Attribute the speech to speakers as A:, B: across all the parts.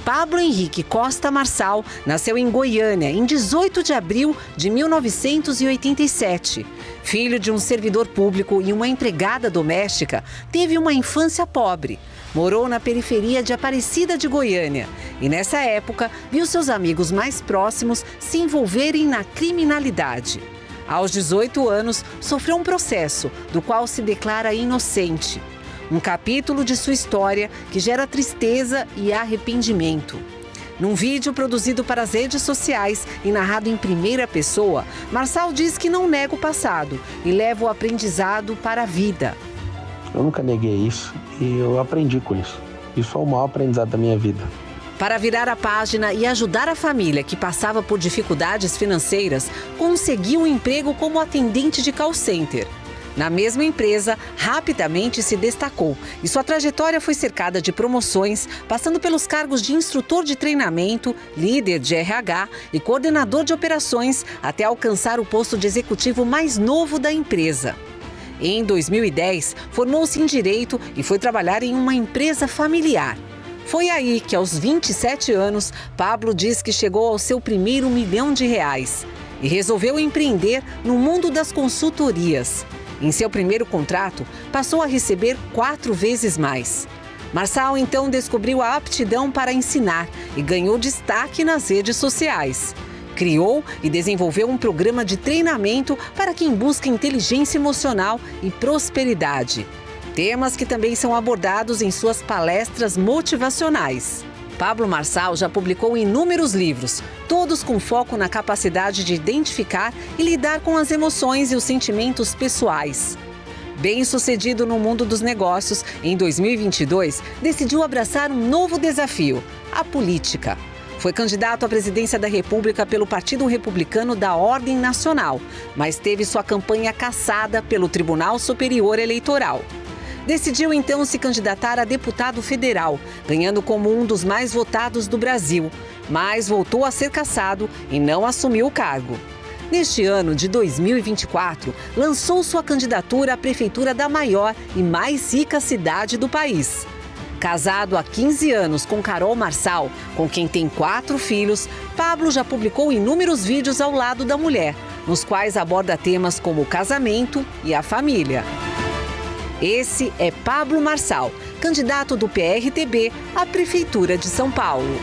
A: Pablo Henrique Costa Marçal nasceu em Goiânia em 18 de abril de 1987. Filho de um servidor público e uma empregada doméstica, teve uma infância pobre. Morou na periferia de Aparecida de Goiânia e, nessa época, viu seus amigos mais próximos se envolverem na criminalidade. Aos 18 anos, sofreu um processo do qual se declara inocente. Um capítulo de sua história que gera tristeza e arrependimento. Num vídeo produzido para as redes sociais e narrado em primeira pessoa, Marçal diz que não nega o passado e leva o aprendizado para a vida.
B: Eu nunca neguei isso e eu aprendi com isso. Isso foi o maior aprendizado da minha vida.
A: Para virar a página e ajudar a família que passava por dificuldades financeiras, conseguiu um emprego como atendente de call center. Na mesma empresa, rapidamente se destacou e sua trajetória foi cercada de promoções, passando pelos cargos de instrutor de treinamento, líder de RH e coordenador de operações, até alcançar o posto de executivo mais novo da empresa. Em 2010, formou-se em Direito e foi trabalhar em uma empresa familiar. Foi aí que, aos 27 anos, Pablo diz que chegou ao seu primeiro R$ 1 milhão e resolveu empreender no mundo das consultorias. Em seu primeiro contrato, passou a receber 4 vezes mais. Marçal então descobriu a aptidão para ensinar e ganhou destaque nas redes sociais. Criou e desenvolveu um programa de treinamento para quem busca inteligência emocional e prosperidade. Temas que também são abordados em suas palestras motivacionais. Pablo Marçal já publicou inúmeros livros, todos com foco na capacidade de identificar e lidar com as emoções e os sentimentos pessoais. Bem-sucedido no mundo dos negócios, em 2022, decidiu abraçar um novo desafio: a política. Foi candidato à presidência da República pelo Partido Republicano da Ordem Nacional, mas teve sua campanha cassada pelo Tribunal Superior Eleitoral. Decidiu então se candidatar a deputado federal, ganhando como um dos mais votados do Brasil, mas voltou a ser cassado e não assumiu o cargo. Neste ano de 2024, lançou sua candidatura à prefeitura da maior e mais rica cidade do país. Casado há 15 anos com Carol Marçal, com quem tem 4 filhos, Pablo já publicou inúmeros vídeos ao lado da mulher, nos quais aborda temas como o casamento e a família. Esse é Pablo Marçal, candidato do PRTB à Prefeitura de São Paulo.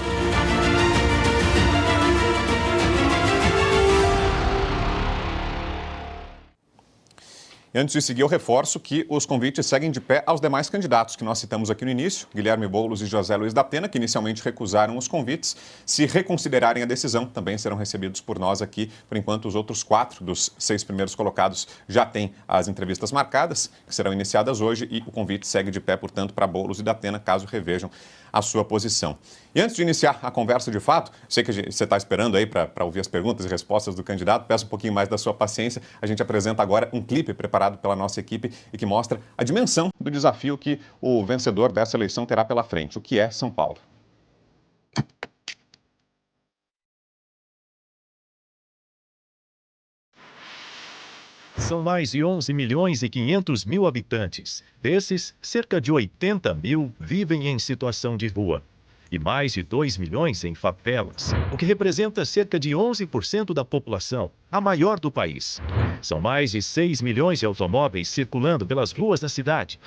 C: E antes de seguir, eu reforço que os convites seguem de pé aos demais candidatos que nós citamos aqui no início, Guilherme Boulos e José Luiz da Pena, que inicialmente recusaram os convites. Se reconsiderarem a decisão, também serão recebidos por nós aqui. Por enquanto, os outros 4 dos 6 primeiros colocados já têm as entrevistas marcadas, que serão iniciadas hoje, e o convite segue de pé, portanto, para Boulos e da Pena, caso revejam a sua posição. E antes de iniciar a conversa de fato, sei que você está esperando aí para ouvir as perguntas e respostas do candidato, peço um pouquinho mais da sua paciência. A gente apresenta agora um clipe preparado pela nossa equipe e que mostra a dimensão do desafio que o vencedor dessa eleição terá pela frente, o que é São Paulo.
D: São mais de 11 milhões e 500 mil habitantes. Desses, cerca de 80 mil vivem em situação de rua. E mais de 2 milhões em favelas, o que representa cerca de 11% da população, a maior do país. São mais de 6 milhões de automóveis circulando pelas ruas da cidade.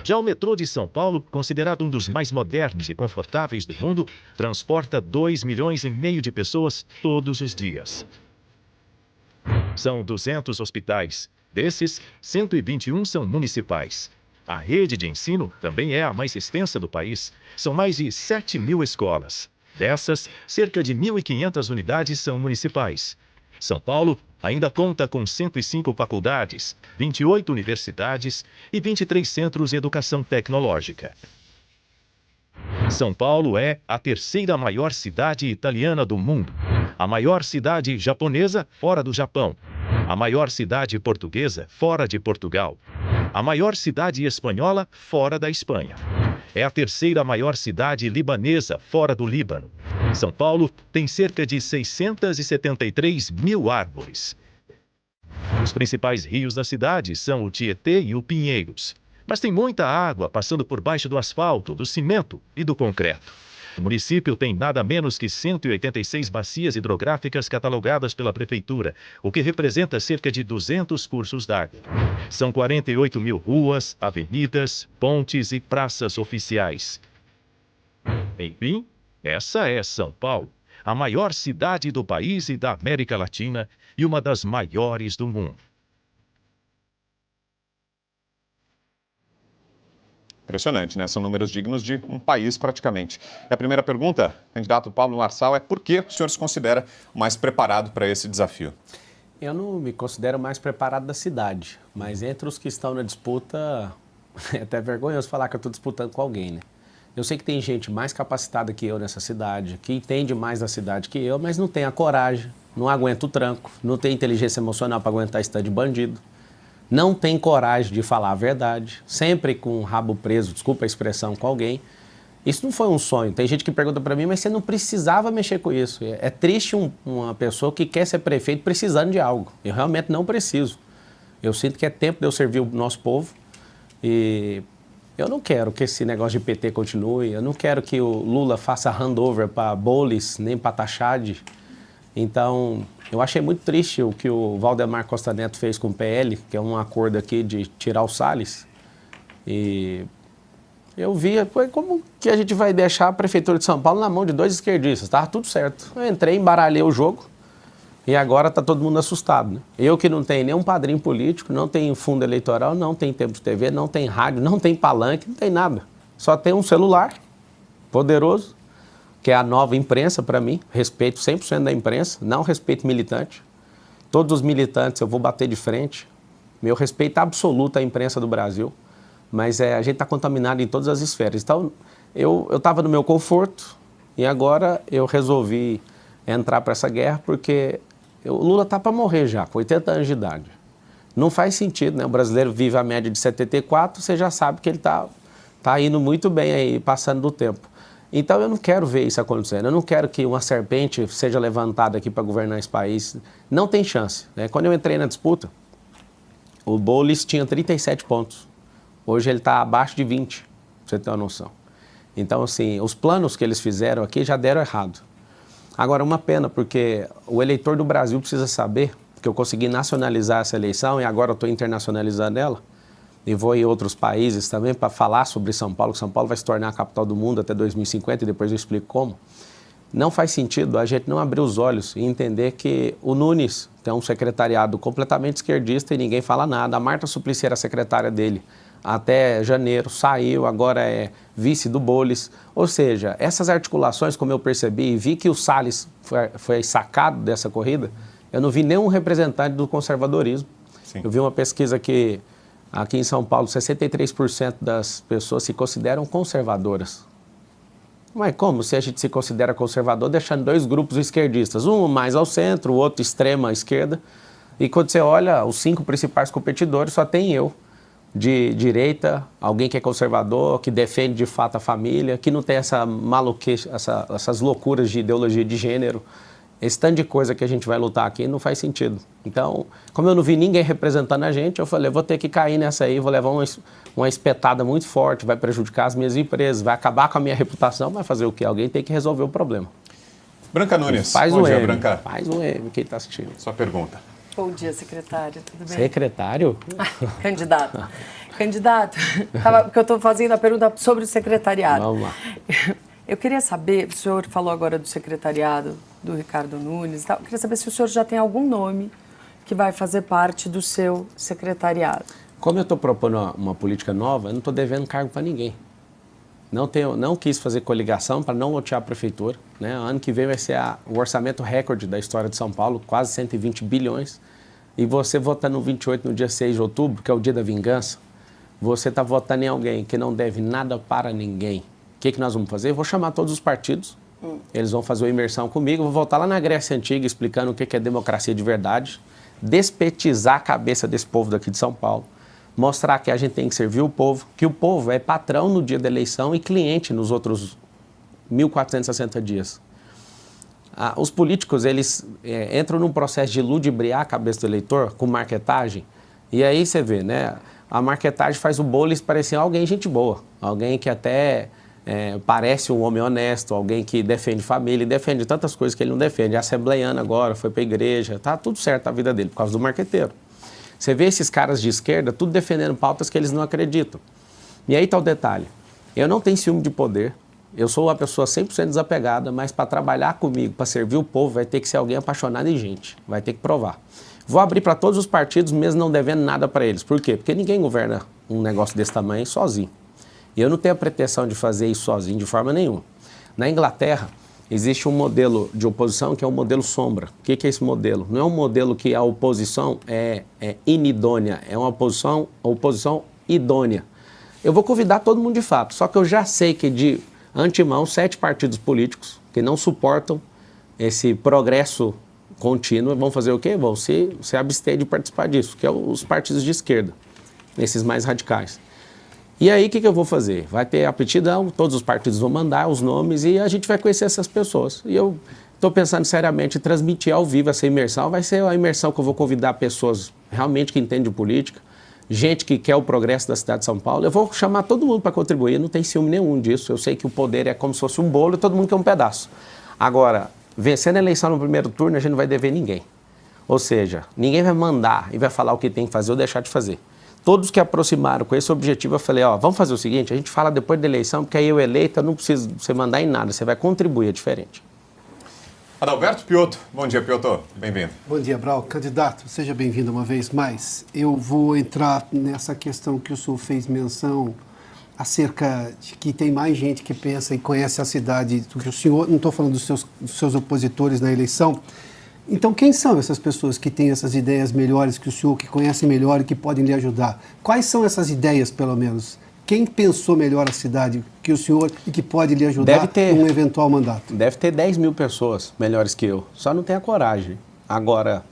D: Já o metrô de São Paulo, considerado um dos mais modernos e confortáveis do mundo, transporta 2,5 milhões de pessoas todos os dias. São 200 hospitais. Desses, 121 são municipais. A rede de ensino também é a mais extensa do país. São mais de 7 mil escolas. Dessas, cerca de 1.500 unidades são municipais. São Paulo ainda conta com 105 faculdades, 28 universidades e 23 centros de educação tecnológica. São Paulo é a 3ª maior cidade italiana do mundo, a maior cidade japonesa fora do Japão, a maior cidade portuguesa fora de Portugal, a maior cidade espanhola fora da Espanha. É a 3ª maior cidade libanesa fora do Líbano. São Paulo tem cerca de 673 mil árvores. Os principais rios da cidade são o Tietê e o Pinheiros. Mas tem muita água passando por baixo do asfalto, do cimento e do concreto. O município tem nada menos que 186 bacias hidrográficas catalogadas pela prefeitura, o que representa cerca de 200 cursos d'água. São 48 mil ruas, avenidas, pontes e praças oficiais. Enfim, essa é São Paulo, a maior cidade do país e da América Latina e uma das maiores do mundo.
C: Impressionante, né? São números dignos de um país praticamente. E a primeira pergunta, candidato Pablo Marçal, é por que o senhor se considera mais preparado para esse desafio?
B: Eu não me considero mais preparado da cidade, mas entre os que estão na disputa, é até vergonhoso falar que eu estou disputando com alguém, né? Eu sei que tem gente mais capacitada que eu nessa cidade, que entende mais da cidade que eu, mas não tem a coragem, não aguenta o tranco, não tem inteligência emocional para aguentar esse tanto de bandido, não tem coragem de falar a verdade, sempre com o rabo preso, desculpa a expressão, com alguém. Isso não foi um sonho. Tem gente que pergunta para mim, mas você não precisava mexer com isso. É triste uma pessoa que quer ser prefeito precisando de algo. Eu realmente não preciso. Eu sinto que é tempo de eu servir o nosso povo e eu não quero que esse negócio de PT continue, eu não quero que o Lula faça handover para Boulos, nem para Tachad. Então, eu achei muito triste o que o Valdemar Costa Neto fez com o PL, que é um acordo aqui de tirar o Salles. E eu vi, como que a gente vai deixar a Prefeitura de São Paulo na mão de dois esquerdistas? Tava tudo certo. Eu entrei, embaralhei o jogo e agora tá todo mundo assustado, né? Eu que não tenho nenhum padrinho político, não tenho fundo eleitoral, não tenho tempo de TV, não tenho rádio, não tenho palanque, não tem nada. Só tem um celular poderoso, que é a nova imprensa para mim. Respeito 100% da imprensa, não respeito militante. Todos os militantes eu vou bater de frente. Meu respeito absoluto à imprensa do Brasil. Mas a gente está contaminado em todas as esferas. Então, eu estava no meu conforto e agora eu resolvi entrar para essa guerra porque o Lula está para morrer já, com 80 anos de idade. Não faz sentido, né? O brasileiro vive a média de 74, você já sabe que ele tá indo muito bem aí, passando do tempo. Então, eu não quero ver isso acontecendo. Eu não quero que uma serpente seja levantada aqui para governar esse país. Não tem chance, né? Quando eu entrei na disputa, o Boulos tinha 37 pontos. Hoje ele está abaixo de 20, pra você ter uma noção. Então, assim, os planos que eles fizeram aqui já deram errado. Agora, uma pena, porque o eleitor do Brasil precisa saber que eu consegui nacionalizar essa eleição e agora eu estou internacionalizando ela. E vou em outros países também para falar sobre São Paulo, que São Paulo vai se tornar a capital do mundo até 2050 e depois eu explico como. Não faz sentido a gente não abrir os olhos e entender que o Nunes tem um secretariado completamente esquerdista e ninguém fala nada. A Marta Suplicy era secretária dele até janeiro, saiu, agora é vice do Boulos. Ou seja, essas articulações, como eu percebi e vi que o Salles foi sacado dessa corrida, eu não vi nenhum representante do conservadorismo. Sim. Eu vi uma pesquisa que aqui em São Paulo, 63% das pessoas se consideram conservadoras. Mas como se a gente se considera conservador deixando dois grupos esquerdistas, um mais ao centro, o outro extrema esquerda, e quando você olha os 5 principais competidores, só tem eu, de direita, alguém que é conservador, que defende de fato a família, que não tem essa maluquice, essas loucuras de ideologia de gênero. Esse tanto de coisa que a gente vai lutar aqui não faz sentido. Então, como eu não vi ninguém representando a gente, eu falei, eu vou ter que cair nessa aí, vou levar uma espetada muito forte, vai prejudicar as minhas empresas, vai acabar com a minha reputação, vai fazer o quê? Alguém tem que resolver o problema.
C: Branca Nunes,
B: faz
C: bom
B: um
C: dia,
B: M,
C: Branca.
B: Faz um M, quem está assistindo.
C: Sua pergunta.
E: Bom dia, secretário, tudo bem?
B: Secretário?
E: Candidato. Candidato, porque eu estou fazendo a pergunta sobre o secretariado.
B: Vamos lá.
E: Eu queria saber, o senhor falou agora do secretariado, do Ricardo Nunes e tal, eu queria saber se o senhor já tem algum nome que vai fazer parte do seu secretariado.
B: Como eu estou propondo uma política nova, eu não estou devendo cargo para ninguém. Não quis fazer coligação para não lotear a prefeitura, né? Ano que vem vai ser o orçamento recorde da história de São Paulo, quase 120 bilhões. E você votando no 28, no dia 6 de outubro, que é o dia da vingança, você está votando em alguém que não deve nada para ninguém. O que nós vamos fazer? Eu vou chamar todos os partidos, eles vão fazer uma imersão comigo, vou voltar lá na Grécia Antiga explicando o que é democracia de verdade, despetizar a cabeça desse povo daqui de São Paulo, mostrar que a gente tem que servir o povo, que o povo é patrão no dia da eleição e cliente nos outros 1.460 dias. Os políticos, eles entram num processo de ludibriar a cabeça do eleitor com marketagem, e aí você vê, né? A marketagem faz o Boulos parecer alguém gente boa, alguém que até parece um homem honesto, alguém que defende família e defende tantas coisas que ele não defende. É assembleiano agora, foi para a igreja, tá tudo certo a vida dele por causa do marqueteiro. Você vê esses caras de esquerda tudo defendendo pautas que eles não acreditam. E aí está o detalhe, eu não tenho ciúme de poder, eu sou uma pessoa 100% desapegada, mas para trabalhar comigo, para servir o povo, vai ter que ser alguém apaixonado em gente, vai ter que provar. Vou abrir para todos os partidos, mesmo não devendo nada para eles. Por quê? Porque ninguém governa um negócio desse tamanho sozinho. E eu não tenho a pretensão de fazer isso sozinho de forma nenhuma. Na Inglaterra, existe um modelo de oposição que é o modelo sombra. O que é esse modelo? Não é um modelo que a oposição é inidônea, é uma oposição idônea. Eu vou convidar todo mundo de fato, só que eu já sei que de antemão 7 partidos políticos que não suportam esse progresso contínuo vão fazer o quê? Vão se abster de participar disso, que é os partidos de esquerda, esses mais radicais. E aí, o que eu vou fazer? Vai ter aptidão, todos os partidos vão mandar os nomes e a gente vai conhecer essas pessoas. E eu estou pensando seriamente em transmitir ao vivo essa imersão. Vai ser a imersão que eu vou convidar pessoas realmente que entendem de política, gente que quer o progresso da cidade de São Paulo. Eu vou chamar todo mundo para contribuir, não tem ciúme nenhum disso. Eu sei que o poder é como se fosse um bolo e todo mundo quer um pedaço. Agora, vencendo a eleição no primeiro turno, a gente não vai dever ninguém. Ou seja, ninguém vai mandar e vai falar o que tem que fazer ou deixar de fazer. Todos que aproximaram com esse objetivo, eu falei, vamos fazer o seguinte, a gente fala depois da eleição, porque aí eu eleito, eu não preciso você mandar em nada, você vai contribuir, é diferente.
C: Adalberto Piotto. Bom dia, Piotto. Bem-vindo.
F: Bom dia, Brau. Candidato, seja bem-vindo uma vez mais. Eu vou entrar nessa questão que o senhor fez menção acerca de que tem mais gente que pensa e conhece a cidade do que o senhor. Não estou falando dos seus opositores na eleição. Então, quem são essas pessoas que têm essas ideias melhores que o senhor, que conhecem melhor e que podem lhe ajudar? Quais são essas ideias, pelo menos? Quem pensou melhor a cidade que o senhor e que pode lhe ajudar num eventual mandato?
B: Deve ter 10 mil pessoas melhores que eu, só não tem a coragem. Agora,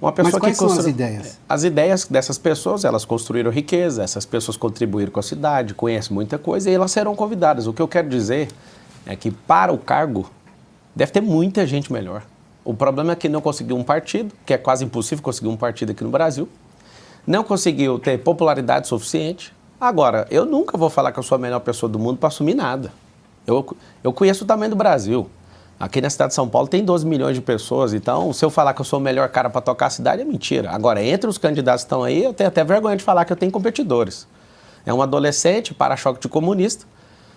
B: uma pessoa
F: Mas quais
B: que
F: são as ideias?
B: As ideias dessas pessoas, elas construíram riqueza, essas pessoas contribuíram com a cidade, conhecem muita coisa e elas serão convidadas. O que eu quero dizer é que para o cargo deve ter muita gente melhor. O problema é que não conseguiu um partido, que é quase impossível conseguir um partido aqui no Brasil. Não conseguiu ter popularidade suficiente. Agora, eu nunca vou falar que eu sou a melhor pessoa do mundo para assumir nada. Eu conheço o tamanho do Brasil. Aqui na cidade de São Paulo tem 12 milhões de pessoas, então se eu falar que eu sou o melhor cara para tocar a cidade é mentira. Agora, entre os candidatos que estão aí, eu tenho até vergonha de falar que eu tenho competidores. É um adolescente, para-choque de comunista.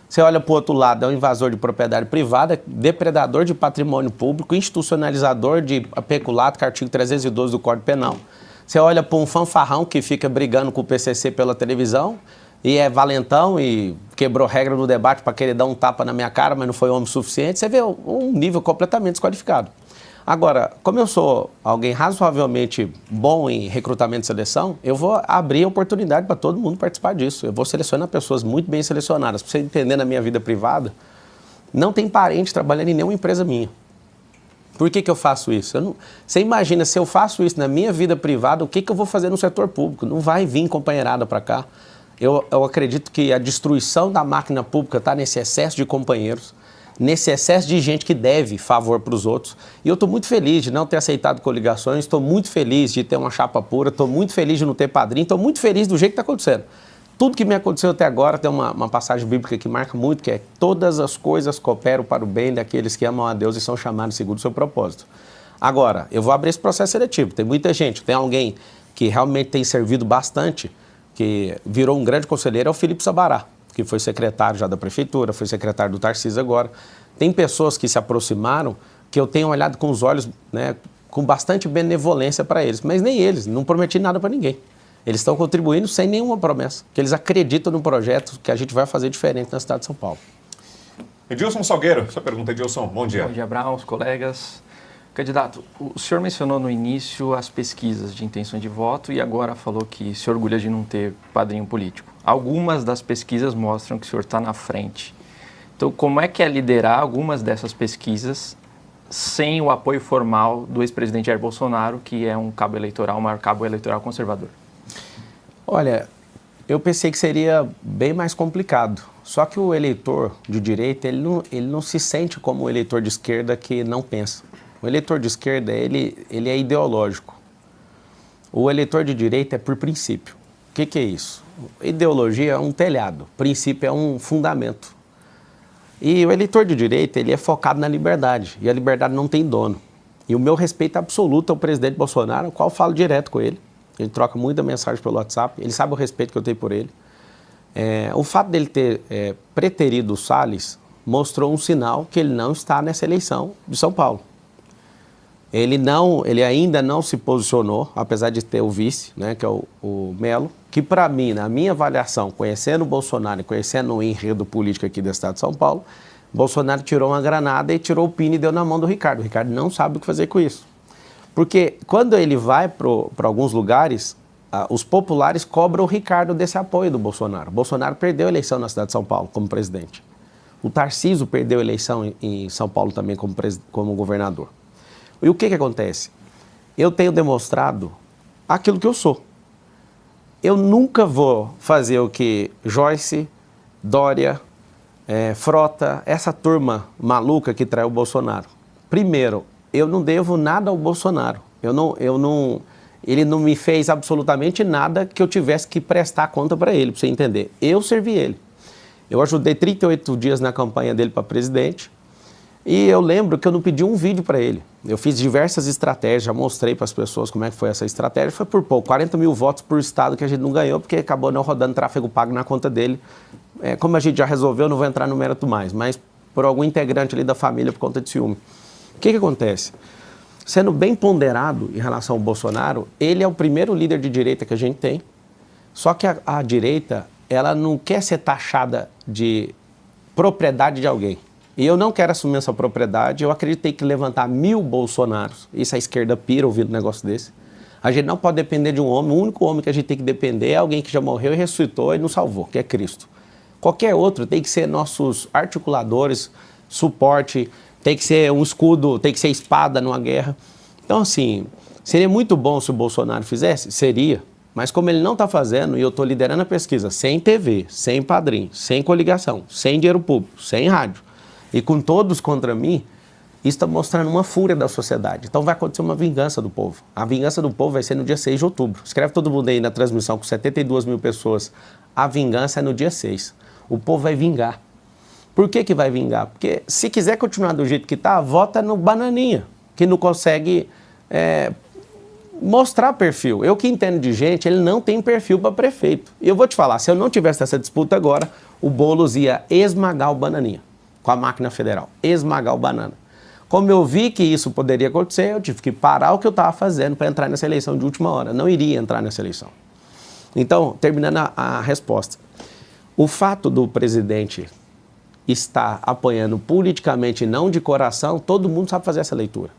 B: Você olha para o outro lado, é um invasor de propriedade privada, depredador de patrimônio público, institucionalizador de peculato, que é o artigo 312 do Código Penal. Você olha para um fanfarrão que fica brigando com o PCC pela televisão e é valentão e quebrou regra no debate para querer dar um tapa na minha cara, mas não foi homem suficiente. Você vê um nível completamente desqualificado. Agora, como eu sou alguém razoavelmente bom em recrutamento e seleção, eu vou abrir a oportunidade para todo mundo participar disso. Eu vou selecionar pessoas muito bem selecionadas. Para você entender, na minha vida privada, não tem parente trabalhando em nenhuma empresa minha. Por que eu faço isso? Você imagina, se eu faço isso na minha vida privada, o que eu vou fazer no setor público? Não vai vir companheirada para cá. Eu acredito que a destruição da máquina pública está nesse excesso de companheiros, nesse excesso de gente que deve favor para os outros. E eu estou muito feliz de não ter aceitado coligações, estou muito feliz de ter uma chapa pura, estou muito feliz de não ter padrinho, estou muito feliz do jeito que está acontecendo. Tudo que me aconteceu até agora tem uma passagem bíblica que marca muito, que é: todas as coisas cooperam para o bem daqueles que amam a Deus e são chamados segundo o seu propósito. Agora, eu vou abrir esse processo seletivo. Tem muita gente, tem alguém que realmente tem servido bastante, que virou um grande conselheiro, é o Felipe Sabará, que foi secretário já da prefeitura, foi secretário do Tarcísio agora. Tem pessoas que se aproximaram que eu tenho olhado com os olhos, né, com bastante benevolência para eles, mas nem eles, não prometi nada para ninguém. Eles estão contribuindo sem nenhuma promessa, que eles acreditam no projeto que a gente vai fazer diferente na cidade de São Paulo.
C: Edilson Salgueiro, sua pergunta, Edilson, bom dia.
G: Bom dia, Brown, os colegas. Candidato, o senhor mencionou no início as pesquisas de intenção de voto e agora falou que se orgulha de não ter padrinho político. Algumas das pesquisas mostram que o senhor está na frente. Então, como é que é liderar algumas dessas pesquisas sem o apoio formal do ex-presidente Jair Bolsonaro, que é um cabo eleitoral, o maior cabo eleitoral conservador?
B: Olha, eu pensei que seria bem mais complicado. Só que o eleitor de direita, ele não se sente como o eleitor de esquerda que não pensa. O eleitor de esquerda, ele é ideológico. O eleitor de direita é por princípio. O que é isso? Ideologia é um telhado, princípio é um fundamento. E o eleitor de direita, ele é focado na liberdade, e a liberdade não tem dono. E o meu respeito absoluto ao presidente Bolsonaro, o qual eu falo direto com ele. Ele troca muita mensagem pelo WhatsApp, ele sabe o respeito que eu tenho por ele. O fato dele ter preterido o Salles mostrou um sinal que ele não está nessa eleição de São Paulo. Ele ainda não se posicionou, apesar de ter o vice, né, que é o Melo, que para mim, na minha avaliação, conhecendo o Bolsonaro e conhecendo o enredo político aqui do estado de São Paulo, Bolsonaro tirou uma granada e tirou o pino e deu na mão do Ricardo. O Ricardo não sabe o que fazer com isso. Porque quando ele vai para alguns lugares, os populares cobram o Ricardo desse apoio do Bolsonaro. O Bolsonaro perdeu a eleição na cidade de São Paulo como presidente. O Tarcísio perdeu a eleição em São Paulo também como governador. E o que acontece? Eu tenho demonstrado aquilo que eu sou. Eu nunca vou fazer o que Joyce, Dória, Frota, essa turma maluca que traiu o Bolsonaro. Primeiro, eu não devo nada ao Bolsonaro. Ele não me fez absolutamente nada que eu tivesse que prestar conta para ele, para você entender. Eu servi ele. Eu ajudei 38 dias na campanha dele para presidente. E eu lembro que eu não pedi um vídeo para ele. Eu fiz diversas estratégias, já mostrei para as pessoas como é que foi essa estratégia. Foi por pouco, 40 mil votos por estado que a gente não ganhou, porque acabou não rodando tráfego pago na conta dele. Como a gente já resolveu, não vou entrar no mérito mais, mas por algum integrante ali da família por conta de ciúme. O que acontece? Sendo bem ponderado em relação ao Bolsonaro, ele é o primeiro líder de direita que a gente tem, só que a direita, ela não quer ser taxada de propriedade de alguém. E eu não quero assumir essa propriedade. Eu acreditei que levantar 1000 Bolsonaros, isso a esquerda pira ouvindo um negócio desse. A gente não pode depender de um homem. O único homem que a gente tem que depender é alguém que já morreu e ressuscitou e nos salvou, que é Cristo. Qualquer outro tem que ser nossos articuladores, suporte, tem que ser um escudo, tem que ser espada numa guerra. Então, assim, seria muito bom se o Bolsonaro fizesse? Seria. Mas como ele não está fazendo, e eu estou liderando a pesquisa sem TV, sem padrinho, sem coligação, sem dinheiro público, sem rádio, e com todos contra mim, isso está mostrando uma fúria da sociedade. Então vai acontecer uma vingança do povo. A vingança do povo vai ser no dia 6 de outubro. Escreve todo mundo aí na transmissão com 72 mil pessoas. A vingança é no dia 6. O povo vai vingar. Por que vai vingar? Porque se quiser continuar do jeito que está, vota no Bananinha, que não consegue mostrar perfil. Eu que entendo de gente, ele não tem perfil para prefeito. E eu vou te falar, se eu não tivesse essa disputa agora, o Boulos ia esmagar o Bananinha com a máquina federal, esmagar o Banana. Como eu vi que isso poderia acontecer, eu tive que parar o que eu estava fazendo para entrar nessa eleição de última hora. Não iria entrar nessa eleição. Então, terminando a resposta. O fato do presidente estar apoiando politicamente e não de coração, todo mundo sabe fazer essa leitura.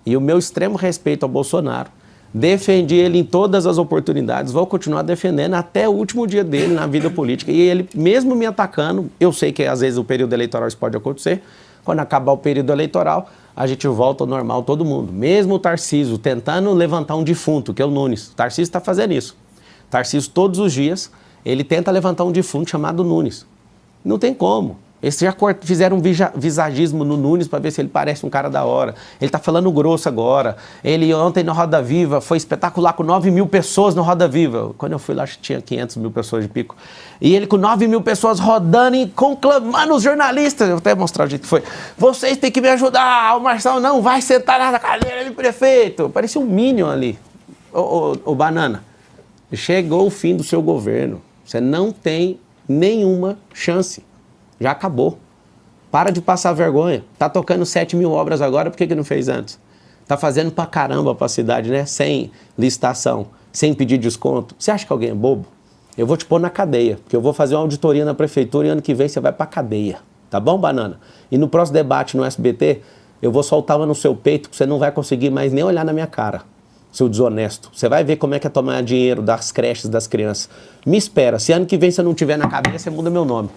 B: E o meu extremo respeito ao Bolsonaro, defendi ele em todas as oportunidades, vou continuar defendendo até o último dia dele na vida política. E ele, mesmo me atacando, eu sei que às vezes o período eleitoral isso pode acontecer, quando acabar o período eleitoral, a gente volta ao normal todo mundo. Mesmo o Tarcísio tentando levantar um defunto, que é o Nunes. O Tarcísio está fazendo isso. O Tarcísio, todos os dias, ele tenta levantar um defunto chamado Nunes. Não tem como. Eles já fizeram um visagismo no Nunes para ver se ele parece um cara da hora. Ele tá falando grosso agora. Ele ontem na Roda Viva foi espetacular com 9 mil pessoas no Roda Viva. Quando eu fui lá, acho que tinha 500 mil pessoas de pico. E ele com 9 mil pessoas rodando e conclamando os jornalistas. Eu vou até mostrar o jeito que foi. Vocês têm que me ajudar. O Marcelo não vai sentar na cadeira de prefeito. Parecia um Minion ali. Ô, Banana, chegou o fim do seu governo. Você não tem nenhuma chance. Já acabou. Para de passar vergonha. Tá tocando 7 mil obras agora, por que não fez antes? Tá fazendo pra caramba pra cidade, né? Sem licitação, sem pedir desconto. Você acha que alguém é bobo? Eu vou te pôr na cadeia, porque eu vou fazer uma auditoria na prefeitura e ano que vem você vai pra cadeia. Tá bom, Banana? E no próximo debate no SBT, eu vou soltar uma no seu peito que você não vai conseguir mais nem olhar na minha cara, seu desonesto. Você vai ver como é que é tomar dinheiro das creches das crianças. Me espera, se ano que vem você não tiver na cadeia, você muda meu nome.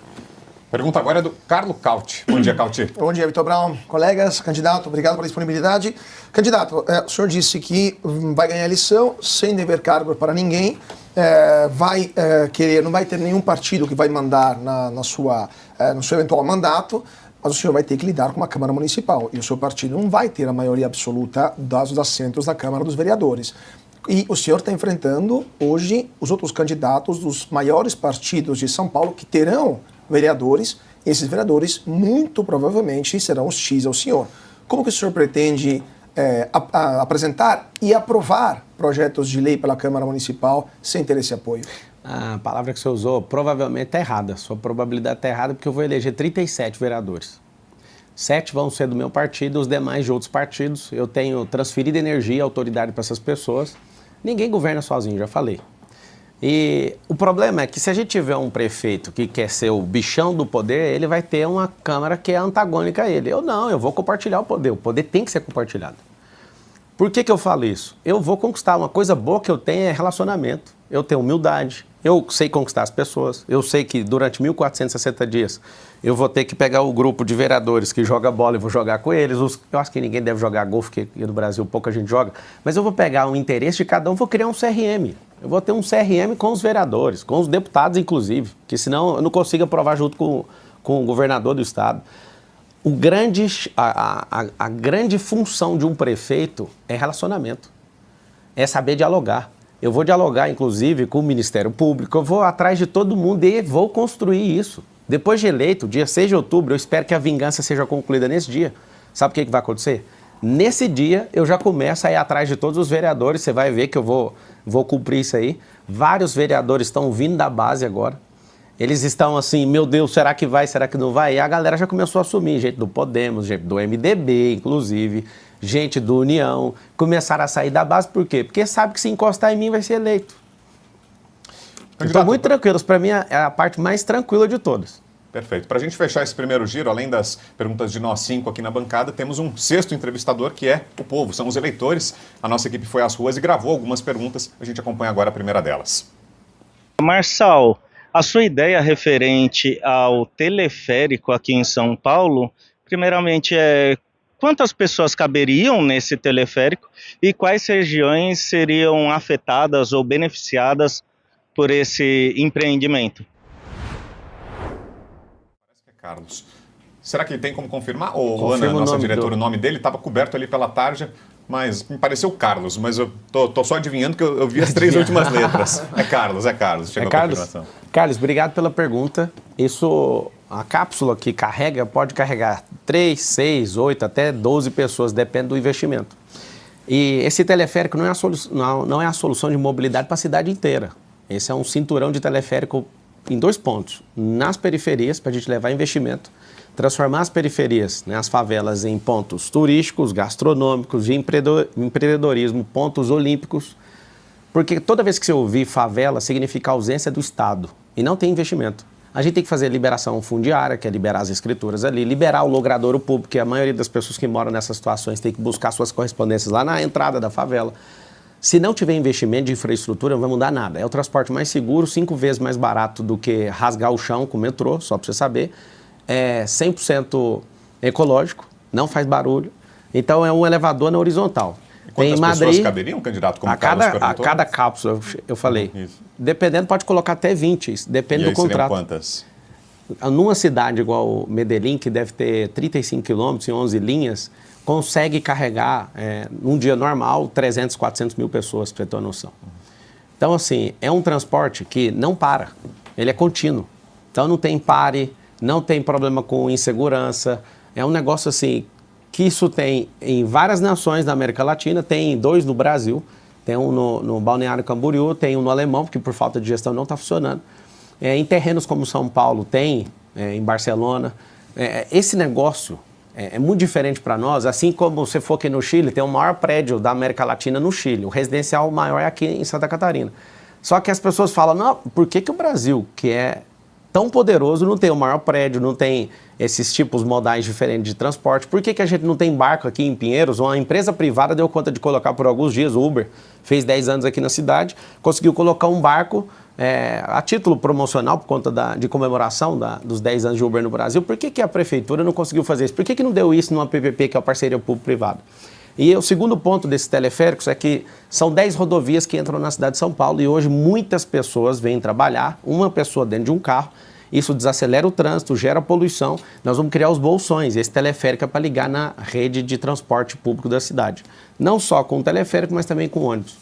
C: Pergunta agora é do Carlo Cauti. Bom dia, Cauti.
H: Bom dia, Vitor Brown. Colegas, candidato, obrigado pela disponibilidade. Candidato, o senhor disse que vai ganhar a eleição sem dever cargo para ninguém, não vai ter nenhum partido que vai mandar no seu eventual mandato, mas o senhor vai ter que lidar com uma Câmara Municipal e o seu partido não vai ter a maioria absoluta dos assentos da Câmara dos Vereadores. E o senhor está enfrentando hoje os outros candidatos dos maiores partidos de São Paulo que terão vereadores esses vereadores muito provavelmente serão hostis ao senhor. Como que o senhor pretende apresentar e aprovar projetos de lei pela Câmara Municipal sem ter esse apoio?
B: A palavra que você usou provavelmente está errada. Sua probabilidade está errada porque eu vou eleger 37 vereadores. 7 vão ser do meu partido, os demais de outros partidos. Eu tenho transferido energia e autoridade para essas pessoas. Ninguém governa sozinho, já falei. E o problema é que se a gente tiver um prefeito que quer ser o bichão do poder, ele vai ter uma Câmara que é antagônica a ele. Eu vou compartilhar o poder tem que ser compartilhado. Por que eu falo isso? Eu vou conquistar, uma coisa boa que eu tenho é relacionamento, eu tenho humildade, eu sei conquistar as pessoas, eu sei que durante 1.460 dias eu vou ter que pegar o grupo de vereadores que joga bola e vou jogar com eles. Eu acho que ninguém deve jogar golfe, porque no Brasil pouca gente joga, mas eu vou pegar o interesse de cada um, vou criar um CRM. Eu vou ter um CRM com os vereadores, com os deputados inclusive, porque senão eu não consigo aprovar junto com o governador do estado. A grande função de um prefeito é relacionamento, é saber dialogar. Eu vou dialogar, inclusive, com o Ministério Público, eu vou atrás de todo mundo e vou construir isso. Depois de eleito, dia 6 de outubro, eu espero que a vingança seja concluída nesse dia. Sabe o que vai acontecer? Nesse dia, eu já começo a ir atrás de todos os vereadores, você vai ver que eu vou cumprir isso aí. Vários vereadores estão vindo da base agora. Eles estão assim, meu Deus, será que vai, será que não vai? E a galera já começou a assumir, gente do Podemos, gente do MDB, inclusive, gente do União, começaram a sair da base, por quê? Porque sabe que se encostar em mim vai ser eleito. Estou muito tranquilo, para mim é a parte mais tranquila de todas.
C: Perfeito. Para a gente fechar esse primeiro giro, além das perguntas de nós 5 aqui na bancada, temos um sexto entrevistador que é o povo, são os eleitores. A nossa equipe foi às ruas e gravou algumas perguntas, a gente acompanha agora a primeira delas.
I: Marçal, a sua ideia referente ao teleférico aqui em São Paulo, primeiramente quantas pessoas caberiam nesse teleférico e quais regiões seriam afetadas ou beneficiadas por esse empreendimento?
C: Parece que é Carlos. Será que tem como confirmar? Ô, Ana, nossa diretora, o nome dele estava coberto ali pela tarja, mas me pareceu Carlos, mas eu tô só adivinhando que eu vi as 3 últimas letras. É Carlos. Chegou a confirmação.
B: Carlos, obrigado pela pergunta. A cápsula que carrega pode carregar 3, 6, 8, até 12 pessoas, depende do investimento. E esse teleférico não é a solução de mobilidade para a cidade inteira. Esse é um cinturão de teleférico em 2 pontos. Nas periferias, para a gente levar investimento, transformar as periferias, as favelas, em pontos turísticos, gastronômicos, de empreendedorismo, pontos olímpicos. Porque toda vez que você ouvir favela, significa ausência do Estado e não tem investimento. A gente tem que fazer liberação fundiária, que é liberar as escrituras ali, liberar o logradouro público, que a maioria das pessoas que moram nessas situações tem que buscar suas correspondências lá na entrada da favela. Se não tiver investimento de infraestrutura, não vai mudar nada. É o transporte mais seguro, 5 vezes mais barato do que rasgar o chão com o metrô, só para você saber. É 100% ecológico, não faz barulho. Então é um elevador na horizontal.
C: Quantas pessoas caberiam, candidato, como Carlos perguntou?
B: A cada cápsula, eu falei. Isso. Dependendo, pode colocar até 20, depende do contrato.
C: Quantas?
B: Numa cidade igual Medellín, que deve ter 35 quilômetros e 11 linhas, consegue carregar, num dia normal, 300, 400 mil pessoas, para você ter uma noção. Então, assim, é um transporte que não para, ele é contínuo. Então, não tem pare, não tem problema com insegurança, é um negócio assim, que isso tem em várias nações da América Latina, tem 2 no Brasil, tem um no Balneário Camboriú, tem um no Alemão, porque por falta de gestão não está funcionando. Em terrenos como São Paulo, tem, em Barcelona. Esse negócio é muito diferente para nós, assim como você for aqui no Chile, tem o maior prédio da América Latina no Chile, o residencial maior é aqui em Santa Catarina. Só que as pessoas falam, não, por que o Brasil, que é tão poderoso, não tem o maior prédio, não tem esses tipos modais diferentes de transporte? Por que a gente não tem barco aqui em Pinheiros? Uma empresa privada deu conta de colocar por alguns dias, o Uber fez 10 anos aqui na cidade, conseguiu colocar um barco a título promocional, por conta de comemoração dos 10 anos de Uber no Brasil. Por que a prefeitura não conseguiu fazer isso? Por que não deu isso numa PPP, que é a parceria público-privada? E o segundo ponto desses teleféricos é que são 10 rodovias que entram na cidade de São Paulo e hoje muitas pessoas vêm trabalhar, uma pessoa dentro de um carro, isso desacelera o trânsito, gera poluição, nós vamos criar os bolsões, esse teleférico é para ligar na rede de transporte público da cidade. Não só com o teleférico, mas também com ônibus.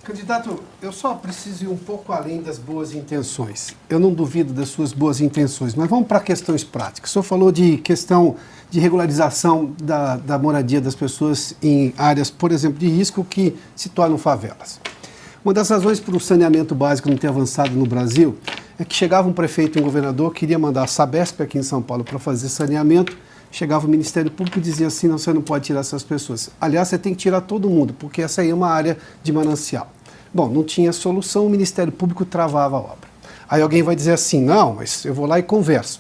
F: Candidato, eu só preciso ir um pouco além das boas intenções. Eu não duvido das suas boas intenções, mas vamos para questões práticas. O senhor falou de questão de regularização da moradia das pessoas em áreas, por exemplo, de risco que se tornam favelas. Uma das razões para o saneamento básico não ter avançado no Brasil é que chegava um prefeito e um governador, queria mandar a Sabesp aqui em São Paulo para fazer saneamento, chegava o Ministério Público e dizia assim, não, você não pode tirar essas pessoas. Aliás, você tem que tirar todo mundo, porque essa aí é uma área de manancial. Bom, não tinha solução, o Ministério Público travava a obra. Aí alguém vai dizer assim, não, mas eu vou lá e converso.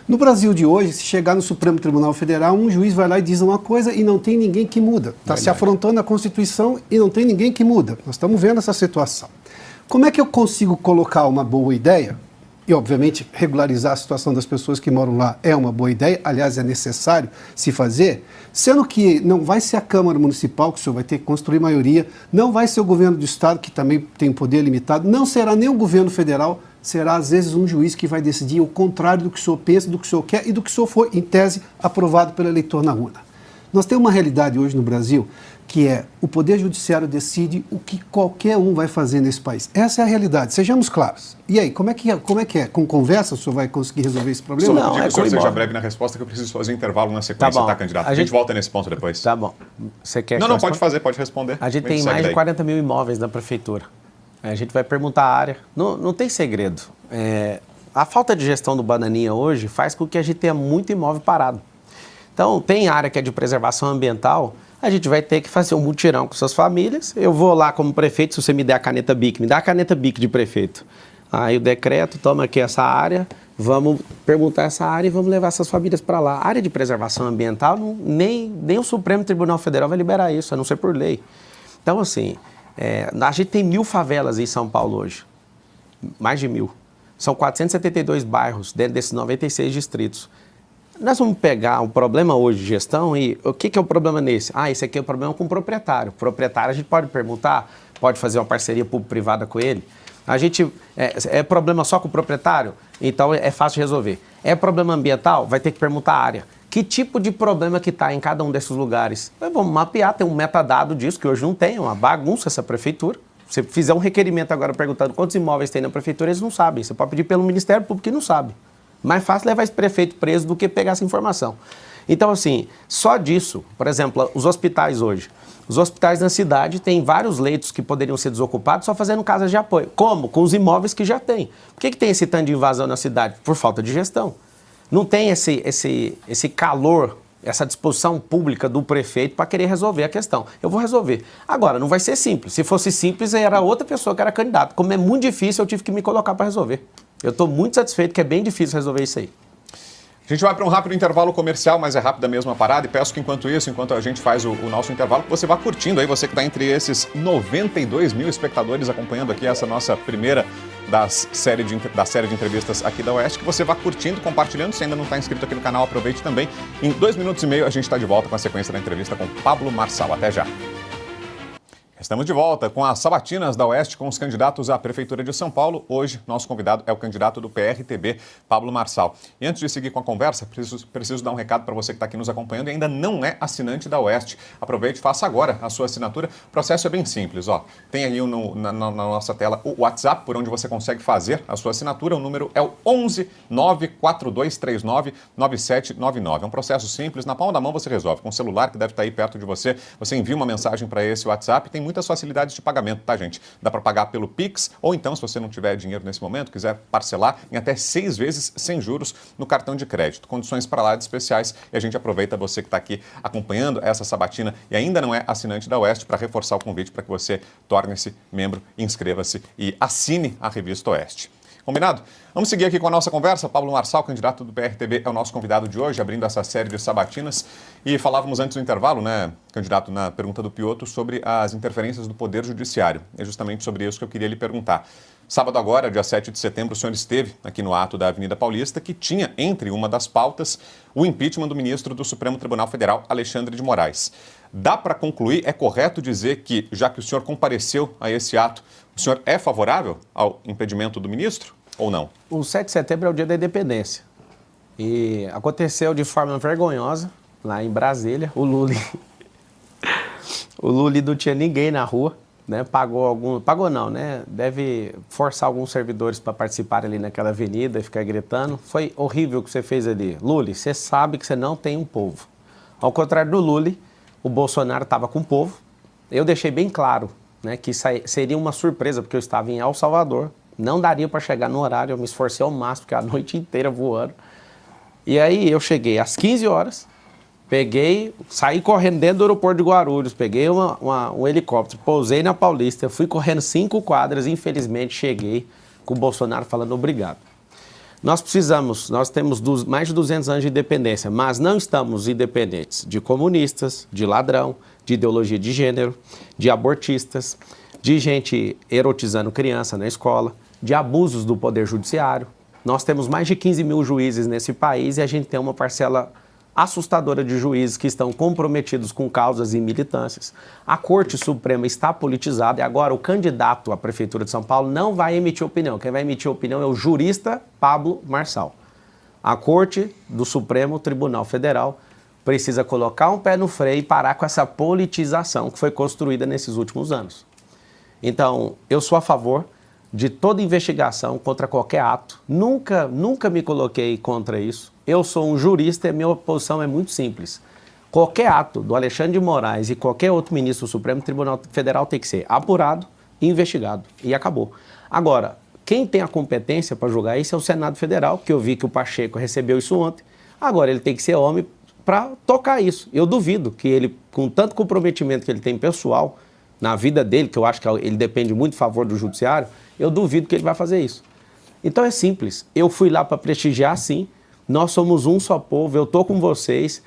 F: No Brasil de hoje, se chegar no Supremo Tribunal Federal, um juiz vai lá e diz uma coisa e não tem ninguém que muda. Está se afrontando a Constituição e não tem ninguém que muda. Nós estamos vendo essa situação. Como é que eu consigo colocar uma boa ideia? E, obviamente, regularizar a situação das pessoas que moram lá é uma boa ideia, aliás, é necessário se fazer, sendo que não vai ser a Câmara Municipal, que o senhor vai ter que construir maioria, não vai ser o governo do Estado, que também tem poder limitado, não será nem o governo federal, será, às vezes, um juiz que vai decidir o contrário do que o senhor pensa, do que o senhor quer e do que o senhor foi, em tese, aprovado pelo eleitor na urna. Nós temos uma realidade hoje no Brasil que é o Poder Judiciário decide o que qualquer um vai fazer nesse país. Essa é a realidade, sejamos claros. E aí, como é que é? Com conversa o senhor vai conseguir resolver esse problema?
C: Não, é que o senhor seja breve na resposta, que eu preciso fazer um intervalo na sequência, tá, candidato? A gente volta nesse ponto depois.
B: Tá bom. Você quer
C: Não, pode fazer, pode responder.
B: A gente tem mais de 40 mil imóveis na prefeitura. A gente vai perguntar a área. Não tem segredo. A falta de gestão do Bananinha hoje faz com que a gente tenha muito imóvel parado. Então, tem área que é de preservação ambiental, a gente vai ter que fazer um mutirão com suas famílias. Eu vou lá como prefeito, se você me der a caneta BIC, me dá a caneta BIC de prefeito. Aí o decreto, toma aqui essa área, vamos perguntar essa área e vamos levar essas famílias para lá. A área de preservação ambiental, nem o Supremo Tribunal Federal vai liberar isso, a não ser por lei. Então, assim, a gente tem 1.000 favelas em São Paulo hoje, mais de 1.000. São 472 bairros dentro desses 96 distritos. Nós vamos pegar um problema hoje de gestão e o que é o problema nesse? Esse aqui é o problema com o proprietário. O proprietário a gente pode perguntar, pode fazer uma parceria público-privada com ele. A gente, é problema só com o proprietário? Então é fácil de resolver. É problema ambiental? Vai ter que perguntar a área. Que tipo de problema que está em cada um desses lugares? Vamos mapear, tem um metadado disso, que hoje não tem, é uma bagunça essa prefeitura. Se você fizer um requerimento agora perguntando quantos imóveis tem na prefeitura, eles não sabem. Você pode pedir pelo Ministério Público que não sabe. Mais fácil levar esse prefeito preso do que pegar essa informação. Então, assim, só disso, por exemplo, os hospitais hoje. Os hospitais na cidade têm vários leitos que poderiam ser desocupados só fazendo casas de apoio. Como? Com os imóveis que já tem. Por que tem esse tanto de invasão na cidade? Por falta de gestão. Não tem esse calor, essa disposição pública do prefeito para querer resolver a questão. Eu vou resolver. Agora, não vai ser simples. Se fosse simples, era outra pessoa que era candidato. Como é muito difícil, eu tive que me colocar para resolver. Eu estou muito satisfeito que é bem difícil resolver isso aí.
C: A gente vai para um rápido intervalo comercial, mas é rápida mesmo a parada. E peço que enquanto a gente faz o nosso intervalo, que você vá curtindo aí, você que está entre esses 92 mil espectadores acompanhando aqui essa nossa primeira da série de entrevistas aqui da Oeste, que você vá curtindo, compartilhando. Se ainda não está inscrito aqui no canal, aproveite também. Em 2 minutos e meio a gente está de volta com a sequência da entrevista com Pablo Marçal. Até já. Estamos de volta com as sabatinas da Oeste com os candidatos à Prefeitura de São Paulo. Hoje, nosso convidado é o candidato do PRTB, Pablo Marçal. E antes de seguir com a conversa, preciso dar um recado para você que está aqui nos acompanhando e ainda não é assinante da Oeste. Aproveite, faça agora a sua assinatura. O processo é bem simples. Tem aí na nossa tela o WhatsApp, por onde você consegue fazer a sua assinatura. O número é o 11 94239 9799. É um processo simples, na palma da mão você resolve. Com o celular que deve estar aí perto de você, você envia uma mensagem para esse WhatsApp. Tem muitas facilidades de pagamento, tá, gente? Dá para pagar pelo Pix ou então, se você não tiver dinheiro nesse momento, quiser parcelar em até 6 vezes sem juros no cartão de crédito. Condições para lá de especiais e a gente aproveita você que está aqui acompanhando essa sabatina e ainda não é assinante da Oeste para reforçar o convite para que você torne-se membro, inscreva-se e assine a revista Oeste. Combinado? Vamos seguir aqui com a nossa conversa. Pablo Marçal, candidato do PRTB, é o nosso convidado de hoje, abrindo essa série de sabatinas. E falávamos antes do intervalo, né, candidato, na pergunta do Piotr, sobre as interferências do Poder Judiciário. É justamente sobre isso que eu queria lhe perguntar. Sábado agora, dia 7 de setembro, o senhor esteve aqui no ato da Avenida Paulista, que tinha, entre uma das pautas, o impeachment do ministro do Supremo Tribunal Federal, Alexandre de Moraes. Dá para concluir, é correto dizer que, já que o senhor compareceu a esse ato, o senhor é favorável ao impedimento do ministro ou não?
B: O 7 de setembro é o dia da independência. E aconteceu de forma vergonhosa, lá em Brasília. O Lula não tinha ninguém na rua. né? Pagou não, né? Deve forçar alguns servidores para participarem ali naquela avenida e ficar gritando. Foi horrível o que você fez ali. Lully, você sabe que você não tem um povo. Ao contrário do Lully, o Bolsonaro estava com o povo. Eu deixei bem claro, né, que seria uma surpresa, porque eu estava em El Salvador. Não daria para chegar no horário, eu me esforcei ao máximo, porque a noite inteira voando. E aí eu cheguei às 15 horas, saí correndo dentro do aeroporto de Guarulhos, peguei um helicóptero, pousei na Paulista, fui correndo 5 quadras, infelizmente cheguei com o Bolsonaro falando obrigado. Nós temos mais de 200 anos de independência, mas não estamos independentes de comunistas, de ladrão, de ideologia de gênero, de abortistas, de gente erotizando criança na escola, de abusos do poder judiciário. Nós temos mais de 15 mil juízes nesse país e a gente tem uma parcela assustadora de juízes que estão comprometidos com causas e militâncias. A Corte Suprema está politizada e agora o candidato à Prefeitura de São Paulo não vai emitir opinião. Quem vai emitir opinião é o jurista Pablo Marçal. A Corte do Supremo Tribunal Federal precisa colocar um pé no freio e parar com essa politização que foi construída nesses últimos anos. Então, eu sou a favor de toda investigação contra qualquer ato. Nunca me coloquei contra isso. Eu sou um jurista e minha posição é muito simples. Qualquer ato do Alexandre de Moraes e qualquer outro ministro do Supremo Tribunal Federal tem que ser apurado e investigado. E acabou. Agora, quem tem a competência para julgar isso é o Senado Federal, que eu vi que o Pacheco recebeu isso ontem. Agora, ele tem que ser homem para tocar isso. Eu duvido que ele, com tanto comprometimento que ele tem pessoal na vida dele, que eu acho que ele depende muito a favor do judiciário, eu duvido que ele vai fazer isso. Então é simples, eu fui lá para prestigiar sim, nós somos um só povo, eu tô com vocês,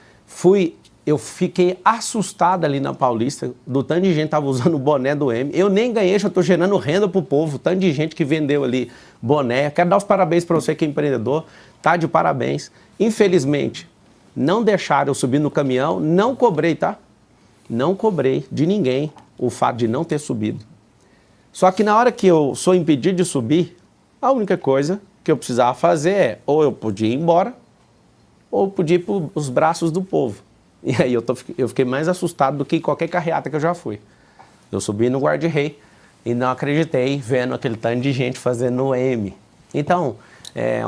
B: eu fiquei assustado ali na Paulista, do tanto de gente que estava usando o boné do M, eu nem ganhei, já estou gerando renda pro povo, tanto de gente que vendeu ali boné, quero dar os parabéns para você que é empreendedor, tá de parabéns. Infelizmente, não deixaram eu subir no caminhão, não cobrei, tá? Não cobrei de ninguém o fato de não ter subido. Só que na hora que eu sou impedido de subir, a única coisa que eu precisava fazer é ou eu podia ir embora, ou eu podia ir para os braços do povo. E aí eu fiquei mais assustado do que qualquer carreata que eu já fui. Eu subi no guarda-rei e não acreditei vendo aquele tanto de gente fazendo o M. Então,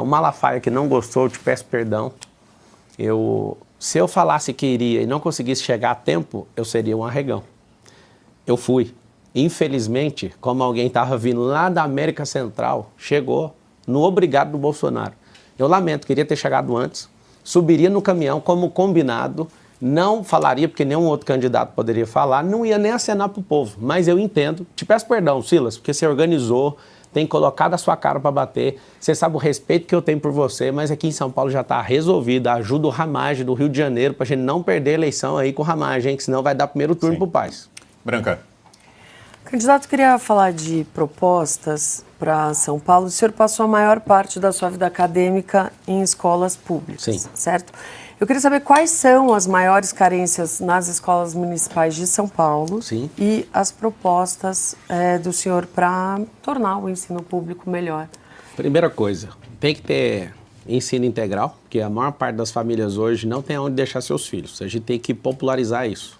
B: o Malafaia que não gostou, eu te peço perdão. Se eu falasse que iria e não conseguisse chegar a tempo, eu seria um arregão. Eu fui. Infelizmente, como alguém estava vindo lá da América Central, chegou no obrigado do Bolsonaro. Eu lamento, queria ter chegado antes, subiria no caminhão como combinado, não falaria, porque nenhum outro candidato poderia falar, não ia nem acenar para o povo, mas eu entendo. Te peço perdão, Silas, porque você organizou, tem colocado a sua cara para bater, você sabe o respeito que eu tenho por você, mas aqui em São Paulo já está resolvido, ajuda o Ramagem do Rio de Janeiro para a gente não perder a eleição aí com o Ramagem, que senão vai dar primeiro turno para o Paz.
C: Branca.
E: Candidato, queria falar de propostas para São Paulo. O senhor passou a maior parte da sua vida acadêmica em escolas públicas,
B: sim,
E: certo? Eu queria saber quais são as maiores carências nas escolas municipais de São Paulo,
B: sim,
E: e as propostas do senhor para tornar o ensino público melhor.
B: Primeira coisa, tem que ter ensino integral, porque a maior parte das famílias hoje não tem onde deixar seus filhos. A gente tem que popularizar isso.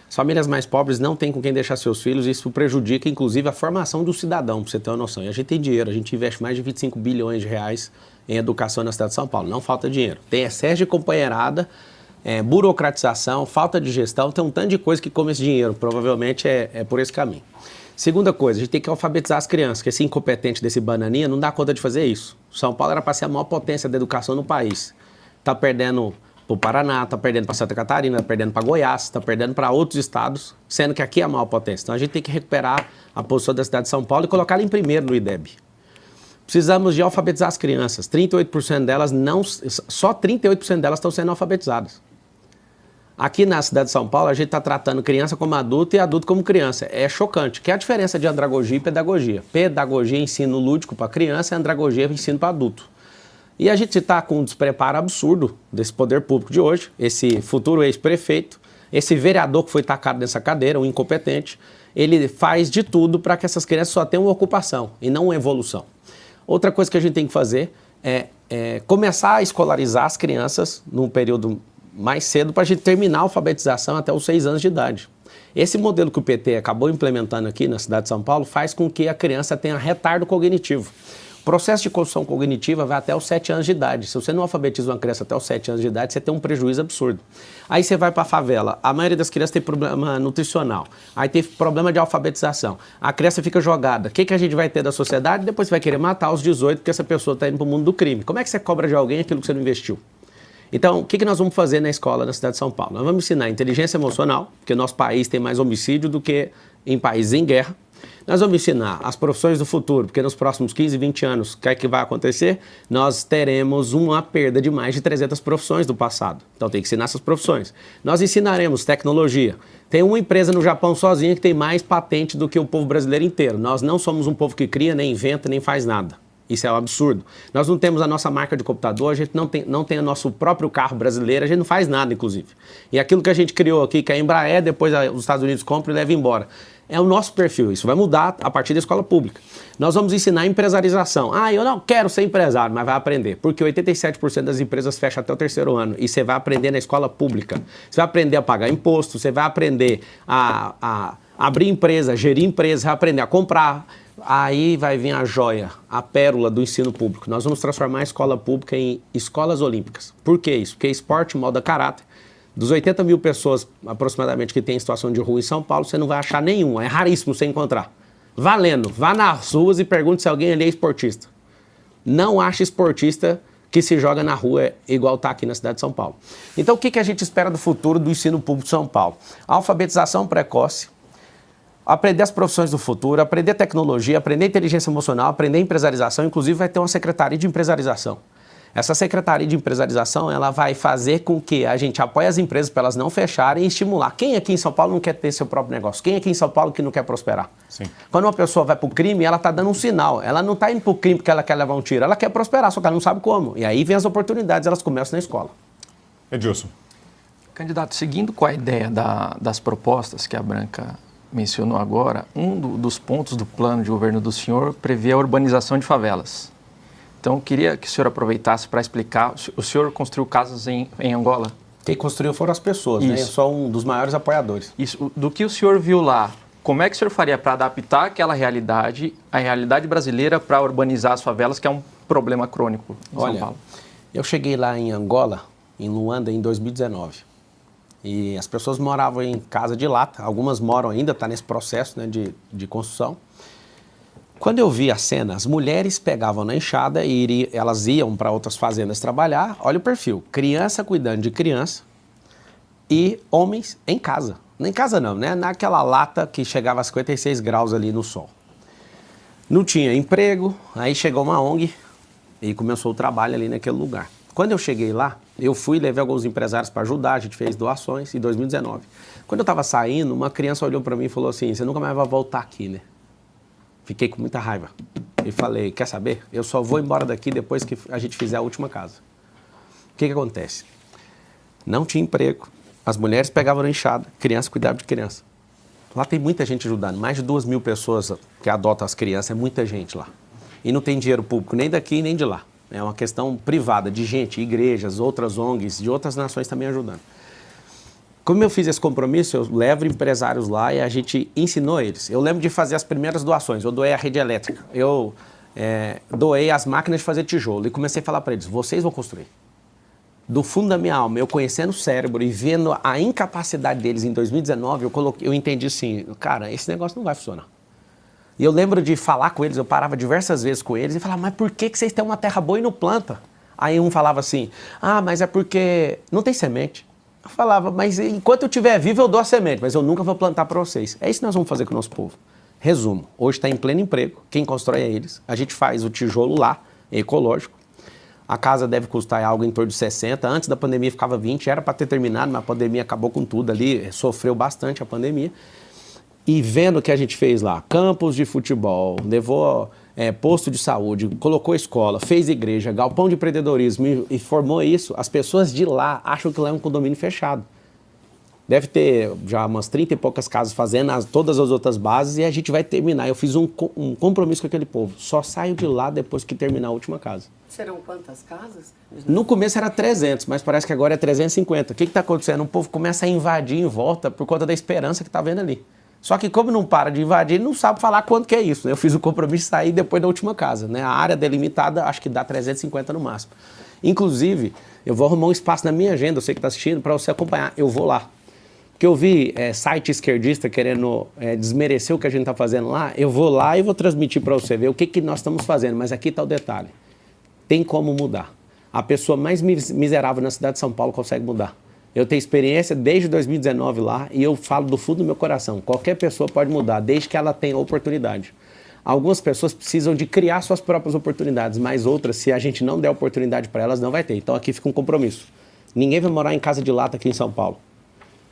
B: As famílias mais pobres não têm com quem deixar seus filhos e isso prejudica, inclusive, a formação do cidadão, para você ter uma noção. E a gente tem dinheiro, a gente investe mais de 25 bilhões de reais em educação na cidade de São Paulo. Não falta dinheiro. Tem excesso de companheirada, burocratização, falta de gestão, tem um tanto de coisa que come esse dinheiro. Provavelmente é por esse caminho. Segunda coisa, a gente tem que alfabetizar as crianças, porque esse incompetente desse bananinha não dá conta de fazer isso. São Paulo era para ser a maior potência da educação no país. Está perdendo para o Paraná, está perdendo para Santa Catarina, está perdendo para Goiás, está perdendo para outros estados, sendo que aqui é a maior potência. Então a gente tem que recuperar a posição da cidade de São Paulo e colocá-la em primeiro no IDEB. Precisamos de alfabetizar as crianças. 38% delas só 38% delas estão sendo alfabetizadas. Aqui na cidade de São Paulo, a gente está tratando criança como adulto e adulto como criança. É chocante. Que é a diferença de andragogia e pedagogia? Pedagogia é ensino lúdico para criança e andragogia é ensino para adulto. E a gente está com um despreparo absurdo desse poder público de hoje, esse futuro ex-prefeito, esse vereador que foi tacado nessa cadeira, um incompetente, ele faz de tudo para que essas crianças só tenham uma ocupação e não uma evolução. Outra coisa que a gente tem que fazer é começar a escolarizar as crianças num período mais cedo para a gente terminar a alfabetização até os 6 anos de idade. Esse modelo que o PT acabou implementando aqui na cidade de São Paulo faz com que a criança tenha retardo cognitivo. O processo de construção cognitiva vai até os 7 anos de idade. Se você não alfabetiza uma criança até os 7 anos de idade, você tem um prejuízo absurdo. Aí você vai para a favela, a maioria das crianças tem problema nutricional, aí tem problema de alfabetização, a criança fica jogada. O que a gente vai ter da sociedade? Depois você vai querer matar aos 18 porque essa pessoa está indo para o mundo do crime. Como é que você cobra de alguém aquilo que você não investiu? Então, o que nós vamos fazer na escola da cidade de São Paulo? Nós vamos ensinar inteligência emocional, porque nosso país tem mais homicídio do que em países em guerra. Nós vamos ensinar as profissões do futuro, porque nos próximos 15, 20 anos, o que é que vai acontecer? Nós teremos uma perda de mais de 300 profissões do passado. Então tem que ensinar essas profissões. Nós ensinaremos tecnologia. Tem uma empresa no Japão sozinha que tem mais patente do que o povo brasileiro inteiro. Nós não somos um povo que cria, nem inventa, nem faz nada. Isso é um absurdo. Nós não temos a nossa marca de computador, a gente não tem o nosso próprio carro brasileiro, a gente não faz nada, inclusive. E aquilo que a gente criou aqui, que é a Embraer, depois os Estados Unidos compram e levam embora. É o nosso perfil, isso vai mudar a partir da escola pública. Nós vamos ensinar empresarização. Eu não quero ser empresário, mas vai aprender. Porque 87% das empresas fecham até o 3º ano. E você vai aprender na escola pública. Você vai aprender a pagar imposto, você vai aprender a abrir empresa, gerir empresa, vai aprender a comprar. Aí vai vir a joia, a pérola do ensino público. Nós vamos transformar a escola pública em escolas olímpicas. Por que isso? Porque esporte molda caráter. Dos 80 mil pessoas aproximadamente que tem em situação de rua em São Paulo, você não vai achar nenhum. É raríssimo você encontrar. Valendo, vá nas ruas e pergunte se alguém ali é esportista. Não acha esportista que se joga na rua igual está aqui na cidade de São Paulo. Então o que a gente espera do futuro do ensino público de São Paulo? Alfabetização precoce, aprender as profissões do futuro, aprender tecnologia, aprender inteligência emocional, aprender empresarização, inclusive vai ter uma secretaria de empresarização. Essa secretaria de empresarização, ela vai fazer com que a gente apoie as empresas para elas não fecharem e estimular. Quem aqui em São Paulo não quer ter seu próprio negócio? Quem aqui em São Paulo que não quer prosperar?
C: Sim.
B: Quando uma pessoa vai para o crime, ela está dando um sinal. Ela não está indo para o crime porque ela quer levar um tiro, ela quer prosperar, só que ela não sabe como. E aí vem as oportunidades, elas começam na escola.
C: Edilson.
G: Candidato, seguindo com a ideia das propostas que a Branca mencionou agora, dos pontos do plano de governo do senhor prevê a urbanização de favelas. Então, eu queria que o senhor aproveitasse para explicar. O senhor construiu casas em Angola?
B: Quem construiu foram as pessoas, né? Eu sou um dos maiores apoiadores.
G: Isso. Do que o senhor viu lá, como é que o senhor faria para adaptar aquela realidade, a realidade brasileira, para urbanizar as favelas, que é um problema crônico em São Paulo?
B: Eu cheguei lá em Angola, em Luanda, em 2019. E as pessoas moravam em casa de lata. Algumas moram ainda, está nesse processo, né, de construção. Quando eu vi a cena, as mulheres pegavam na enxada e elas iam para outras fazendas trabalhar. Olha o perfil, criança cuidando de criança e homens em casa. Nem em casa não, né? Naquela lata que chegava a 56 graus ali no sol. Não tinha emprego, aí chegou uma ONG e começou o trabalho ali naquele lugar. Quando eu cheguei lá, eu fui e levei alguns empresários para ajudar, a gente fez doações em 2019. Quando eu estava saindo, uma criança olhou para mim e falou assim, você nunca mais vai voltar aqui, né? Fiquei com muita raiva e falei, quer saber? Eu só vou embora daqui depois que a gente fizer a última casa. O que acontece? Não tinha emprego, as mulheres pegavam na enxada, criança cuidava de criança. Lá tem muita gente ajudando, mais de 2.000 pessoas que adotam as crianças, é muita gente lá. E não tem dinheiro público nem daqui nem de lá. É uma questão privada de gente, igrejas, outras ONGs, de outras nações também ajudando. Como eu fiz esse compromisso, eu levo empresários lá e a gente ensinou eles. Eu lembro de fazer as primeiras doações, eu doei a rede elétrica, eu doei as máquinas de fazer tijolo e comecei a falar para eles, vocês vão construir. Do fundo da minha alma, eu conhecendo o cérebro e vendo a incapacidade deles em 2019, eu entendi assim, cara, esse negócio não vai funcionar. E eu lembro de falar com eles, eu parava diversas vezes com eles e falava, mas por que vocês têm uma terra boa e não planta? Aí um falava assim, mas é porque não tem semente. Eu falava, mas enquanto eu estiver vivo eu dou a semente, mas eu nunca vou plantar para vocês. É isso que nós vamos fazer com o nosso povo. Resumo, hoje está em pleno emprego, quem constrói é eles. A gente faz o tijolo lá, é ecológico. A casa deve custar algo em torno de 60, antes da pandemia ficava 20, era para ter terminado, mas a pandemia acabou com tudo ali, sofreu bastante a pandemia. E vendo o que a gente fez lá, campos de futebol, levou posto de saúde, colocou escola, fez igreja, galpão de empreendedorismo e formou isso, as pessoas de lá acham que lá é um condomínio fechado. Deve ter já umas 30 e poucas casas fazendo todas as outras bases e a gente vai terminar. Eu fiz um compromisso com aquele povo. Só saio de lá depois que terminar a última casa.
E: Serão quantas casas?
B: No começo era 300, mas parece que agora é 350. O que está acontecendo? O povo começa a invadir em volta por conta da esperança que está vendo ali. Só que como não para de invadir, ele não sabe falar quanto que é isso. Né? Eu fiz o compromisso de sair depois da última casa. Né? A área delimitada acho que dá 350 no máximo. Inclusive, eu vou arrumar um espaço na minha agenda, você que está assistindo, para você acompanhar. Eu vou lá. Porque eu vi site esquerdista querendo desmerecer o que a gente está fazendo lá. Eu vou lá e vou transmitir para você ver o que nós estamos fazendo. Mas aqui está o detalhe. Tem como mudar. A pessoa mais miserável na cidade de São Paulo consegue mudar. Eu tenho experiência desde 2019 lá e eu falo do fundo do meu coração. Qualquer pessoa pode mudar, desde que ela tenha oportunidade. Algumas pessoas precisam de criar suas próprias oportunidades, mas outras, se a gente não der oportunidade para elas, não vai ter. Então aqui fica um compromisso. Ninguém vai morar em casa de lata aqui em São Paulo.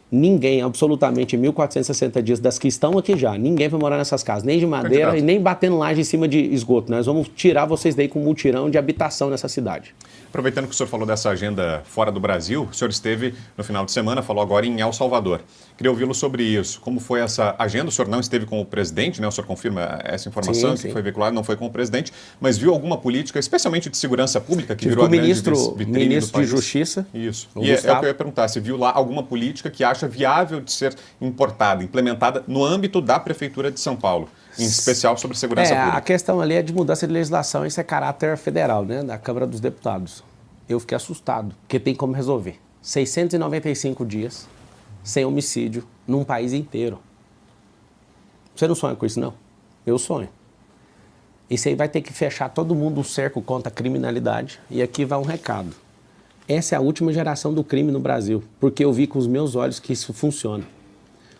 B: Ninguém, absolutamente, em 1.460 dias das que estão aqui já, ninguém vai morar nessas casas, nem de madeira e nem batendo laje em cima de esgoto. Nós vamos tirar vocês daí com um mutirão de habitação nessa cidade.
C: Aproveitando que o senhor falou dessa agenda fora do Brasil, o senhor esteve no final de semana, falou agora em El Salvador. Queria ouvi-lo sobre isso. Como foi essa agenda? O senhor não esteve com o presidente, né? O senhor confirma essa informação
B: sim.
C: que foi veiculada, não foi com o presidente, mas viu alguma política, especialmente de segurança pública, que virou a
B: o
C: grande
B: ministro
C: vitrine do país?
B: de Justiça.
C: Isso. E é o que eu ia perguntar, se viu lá alguma política que acha viável de ser importada, implementada no âmbito da Prefeitura de São Paulo, em especial sobre segurança pública.
B: A questão ali é de mudança de legislação, isso é caráter federal, né, da Câmara dos Deputados. Eu fiquei assustado, porque tem como resolver. 695 dias sem homicídio num país inteiro. Você não sonha com isso, não? Eu sonho. Isso aí vai ter que fechar todo mundo um cerco contra a criminalidade. E aqui vai um recado. Essa é a última geração do crime no Brasil, porque eu vi com os meus olhos que isso funciona.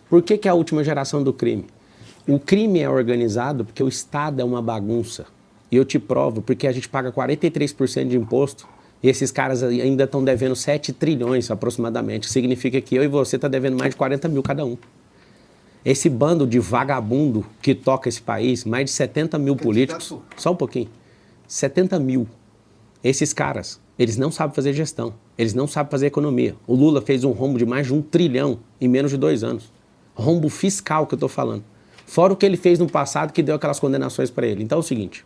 B: Por que é a última geração do crime? O crime é organizado porque o Estado é uma bagunça. E eu te provo, porque a gente paga 43% de imposto e esses caras ainda estão devendo 7 trilhões aproximadamente. Significa que eu e você estão devendo mais de 40 mil cada um. Esse bando de vagabundo que toca esse país, mais de 70 mil políticos, só um pouquinho, 70 mil. Esses caras, eles não sabem fazer gestão, eles não sabem fazer economia. O Lula fez um rombo de mais de 1 trilhão em menos de 2 anos. Rombo fiscal que eu estou falando. Fora o que ele fez no passado que deu aquelas condenações para ele. Então é o seguinte,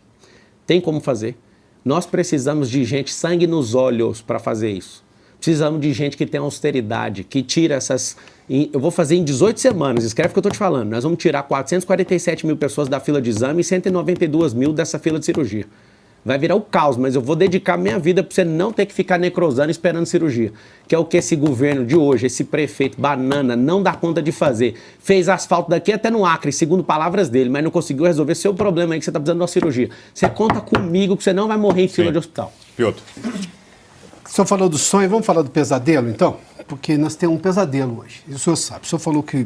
B: tem como fazer. Nós precisamos de gente sangue nos olhos para fazer isso. Precisamos de gente que tem austeridade, que tira essas... Eu vou fazer em 18 semanas, escreve o que eu estou te falando. Nós vamos tirar 447 mil pessoas da fila de exame e 192 mil dessa fila de cirurgia. Vai virar o caos, mas eu vou dedicar minha vida para você não ter que ficar necrosando esperando cirurgia. Que é o que esse governo de hoje, esse prefeito banana, não dá conta de fazer. Fez asfalto daqui até no Acre, segundo palavras dele, mas não conseguiu resolver seu problema aí que você está precisando de uma cirurgia. Você conta comigo que você não vai morrer em fila de hospital.
C: Piotr.
F: O senhor falou do sonho, vamos falar do pesadelo, então? Porque nós temos um pesadelo hoje. E o senhor sabe, o senhor falou que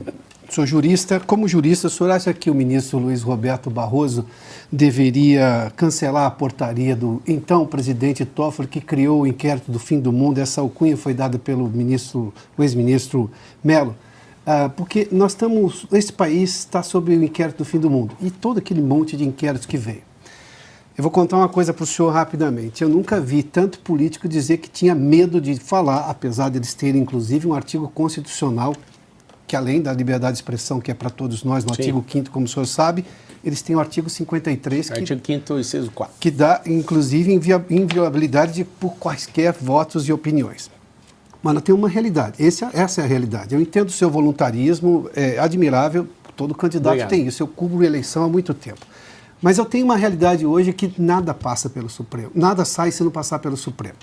F: sou jurista. Como jurista, o senhor acha que o ministro Luiz Roberto Barroso deveria cancelar a portaria do então presidente Toffoli, que criou o inquérito do fim do mundo? Essa alcunha foi dada pelo ex-ministro Mello. Porque esse país está sob o inquérito do fim do mundo. E todo aquele monte de inquéritos que veio. Eu vou contar uma coisa para o senhor rapidamente. Eu nunca vi tanto político dizer que tinha medo de falar, apesar de eles terem, inclusive, um artigo constitucional que, além da liberdade de expressão, que é para todos nós, no artigo 5º, como o senhor sabe, eles têm o artigo 53,
B: artigo 5º, inciso 4.
F: Que dá, inclusive, inviolabilidade por quaisquer votos e opiniões. Mas tem uma realidade. Essa é a realidade. Eu entendo o seu voluntarismo, é admirável, todo candidato tem isso. Eu cubro eleição há muito tempo. Mas eu tenho uma realidade hoje que nada passa pelo Supremo. Nada sai se não passar pelo Supremo.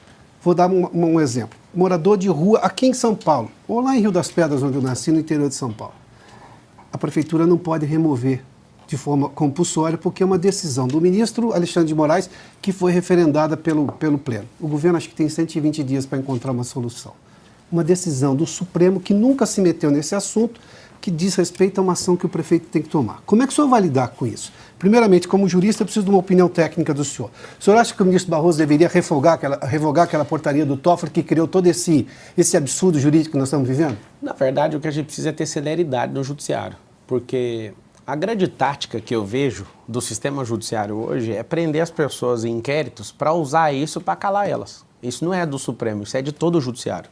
F: Vou dar um exemplo. Morador de rua aqui em São Paulo, ou lá em Rio das Pedras, onde eu nasci, no interior de São Paulo. A prefeitura não pode remover de forma compulsória, porque é uma decisão do ministro Alexandre de Moraes que foi referendada pelo Pleno. O governo acho que tem 120 dias para encontrar uma solução. Uma decisão do Supremo que nunca se meteu nesse assunto, que diz respeito a uma ação que o prefeito tem que tomar. Como é que o senhor vai lidar com isso? Primeiramente, como jurista, eu preciso de uma opinião técnica do senhor. O senhor acha que o ministro Barroso deveria revogar aquela portaria do Toffoli que criou todo esse absurdo jurídico que nós estamos vivendo?
B: Na verdade, o que a gente precisa é ter celeridade no judiciário, porque a grande tática que eu vejo do sistema judiciário hoje é prender as pessoas em inquéritos para usar isso para calar elas. Isso não é do Supremo, isso é de todo o judiciário.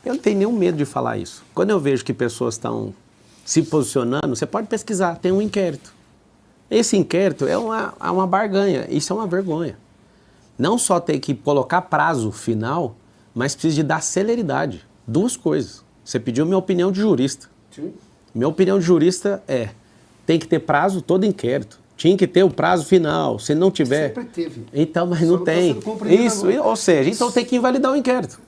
B: Eu não tenho nenhum medo de falar isso. Quando eu vejo que pessoas estão se posicionando, você pode pesquisar, tem um inquérito. Esse inquérito é uma barganha, isso é uma vergonha. Não só tem que colocar prazo final, mas precisa de dar celeridade. Duas coisas. Você pediu minha opinião de jurista. Sim. Minha opinião de jurista tem que ter prazo todo inquérito. Tinha que ter o prazo final. Se não tiver...
F: Sempre teve.
B: Então, mas não tem. Isso, ou seja, então tem que invalidar o inquérito.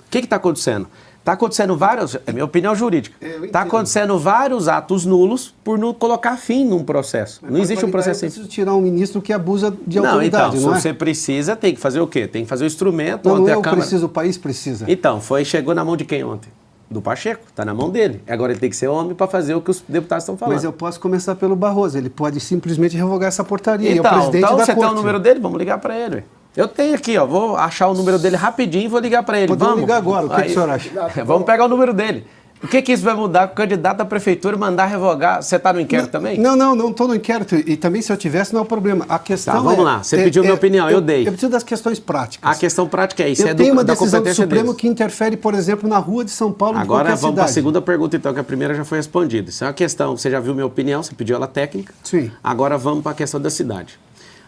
B: O que está acontecendo? Está acontecendo vários... É minha opinião jurídica. Está acontecendo vários atos nulos por não colocar fim num processo. Mas não existe um processo...
F: Eu preciso tirar um ministro que abusa de autoridade,
B: então,
F: não é?
B: Se você precisa, tem que fazer o quê? Tem que fazer o instrumento.
F: Não,
B: ontem
F: não é
B: a
F: o
B: Câmara...
F: preciso, o país precisa.
B: Então, chegou na mão de quem ontem? Do Pacheco, está na mão dele. Agora ele tem que ser homem para fazer o que os deputados estão falando.
F: Mas eu posso começar pelo Barroso, ele pode simplesmente revogar essa portaria.
B: Então,
F: é o presidente da
B: você
F: corte.
B: tem o número dele? Vamos ligar para ele. Eu tenho aqui, ó, vou achar o número dele rapidinho e vou ligar para ele.
F: Podemos
B: vamos
F: ligar agora, o que o senhor acha?
B: Vamos pegar o número dele. O que isso vai mudar com o candidato à prefeitura mandar revogar? Você está no inquérito também?
F: Não estou no inquérito. E também, se eu tivesse, não é o problema. A questão
B: tá, vamos lá. Você pediu minha opinião, eu dei.
F: Eu preciso das questões práticas.
B: A questão prática é isso.
F: Eu tenho uma decisão do Supremo que interfere, por exemplo, na rua de São Paulo.
B: Agora vamos para a
F: cidade.
B: segunda pergunta, então, que a primeira já foi respondida. Isso é uma questão, você já viu minha opinião, você pediu ela técnica.
F: Sim.
B: Agora vamos para a questão da cidade.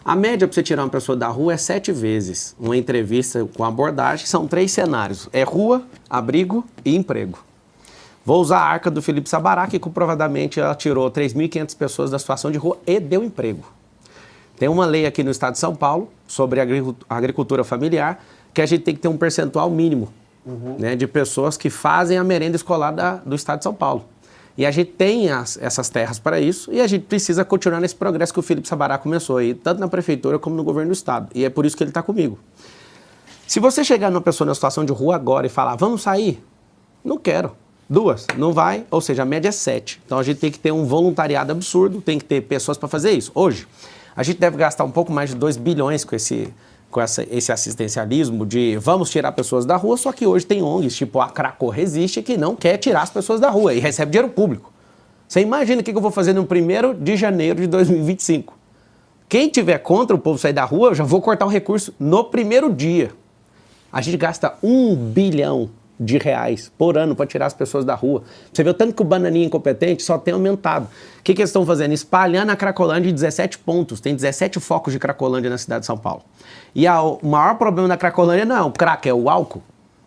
B: A média para você tirar uma pessoa da rua é 7 vezes. Uma entrevista com abordagem, são 3 cenários. É rua, abrigo e emprego. Vou usar a arca do Felipe Sabará, que comprovadamente ela tirou 3.500 pessoas da situação de rua e deu emprego. Tem uma lei aqui no estado de São Paulo sobre agricultura familiar, que a gente tem que ter um percentual mínimo né, de pessoas que fazem a merenda escolar do estado de São Paulo. E a gente tem essas terras para isso e a gente precisa continuar nesse progresso que o Felipe Sabará começou aí, tanto na prefeitura como no governo do estado. E é por isso que ele está comigo. Se você chegar numa pessoa na situação de rua agora e falar, vamos sair? Não quero. 2, não vai, ou seja, a média é 7. Então a gente tem que ter um voluntariado absurdo, tem que ter pessoas para fazer isso. Hoje, a gente deve gastar um pouco mais de 2 bilhões com esse assistencialismo de vamos tirar pessoas da rua, só que hoje tem ONGs, tipo a Cracó Resiste, que não quer tirar as pessoas da rua e recebe dinheiro público. Você imagina o que eu vou fazer no 1º de janeiro de 2025. Quem tiver contra o povo sair da rua, eu já vou cortar o recurso no primeiro dia. A gente gasta R$1 bilhão por ano para tirar as pessoas da rua. Você vê o tanto que o bananinha incompetente só tem aumentado. O que eles estão fazendo? Espalhando a Cracolândia em 17 pontos. Tem 17 focos de Cracolândia na cidade de São Paulo. E o maior problema da Cracolândia não é o crack, é o álcool.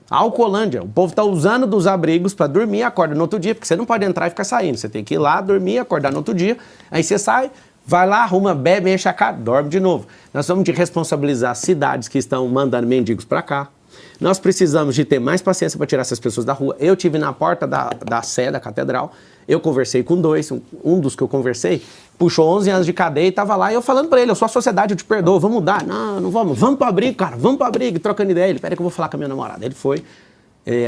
B: A Alcolândia. O povo está usando dos abrigos para dormir e acorda no outro dia, porque você não pode entrar e ficar saindo. Você tem que ir lá, dormir, acordar no outro dia. Aí você sai, vai lá, arruma, bebe, enche a cara, dorme de novo. Nós vamos de responsabilizar as cidades que estão mandando mendigos para cá. Nós precisamos de ter mais paciência para tirar essas pessoas da rua. Eu tive na porta da Sé, da catedral, eu conversei com 2, um dos que eu conversei, puxou 11 anos de cadeia e estava lá, e eu falando para ele, eu sou a sociedade, eu te perdoo, vamos mudar. Não vamos para o abrigo, cara, vamos para o abrigo, trocando ideia. Ele, peraí que eu vou falar com a minha namorada. Ele foi,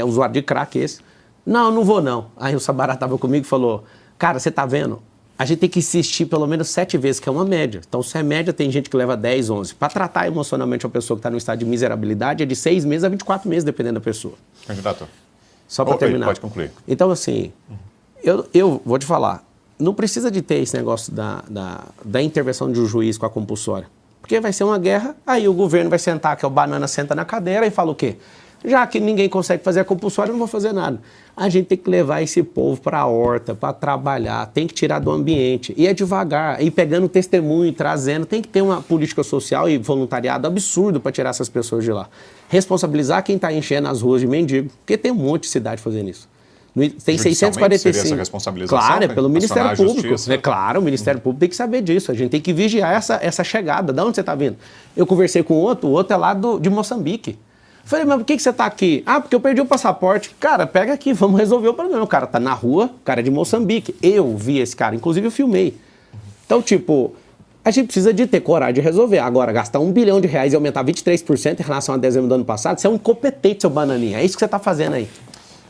B: usuário de crack esse. Não vou não. Aí o Sabará estava comigo e falou, cara, você tá vendo? A gente tem que insistir pelo menos 7 vezes, que é uma média. Então, se é média, tem gente que leva 10, 11. Para tratar emocionalmente uma pessoa que está no estado de miserabilidade, é de 6 meses a 24 meses, dependendo da pessoa.
C: Candidato.
B: Só para terminar.
C: Pode concluir.
B: Então, assim, eu vou te falar, não precisa de ter esse negócio da intervenção de um juiz com a compulsória. Porque vai ser uma guerra, aí o governo vai sentar, que é o banana senta na cadeira e fala o quê? Já que ninguém consegue fazer a compulsória, eu não vou fazer nada. A gente tem que levar esse povo para a horta, para trabalhar, tem que tirar do ambiente. E é devagar, ir pegando testemunho, trazendo. Tem que ter uma política social e voluntariado absurdo para tirar essas pessoas de lá. Responsabilizar quem está enchendo as ruas de mendigo, porque tem um monte de cidade fazendo isso. Tem 645.
C: Seria essa responsabilização?
B: Claro, é pelo Ministério Público. É claro, o Ministério Público tem que saber disso. A gente tem que vigiar essa chegada. De onde você está vindo? Eu conversei com o outro é lá de Moçambique. Falei, mas por que você tá aqui? Ah, porque eu perdi o passaporte. Cara, pega aqui, vamos resolver o problema. O cara tá na rua, o cara é de Moçambique. Eu vi esse cara, inclusive eu filmei. Então, tipo, a gente precisa de ter coragem de resolver. Agora, gastar R$1 bilhão e aumentar 23% em relação a dezembro do ano passado, você é um incompetente, seu bananinha. É isso que você tá fazendo aí.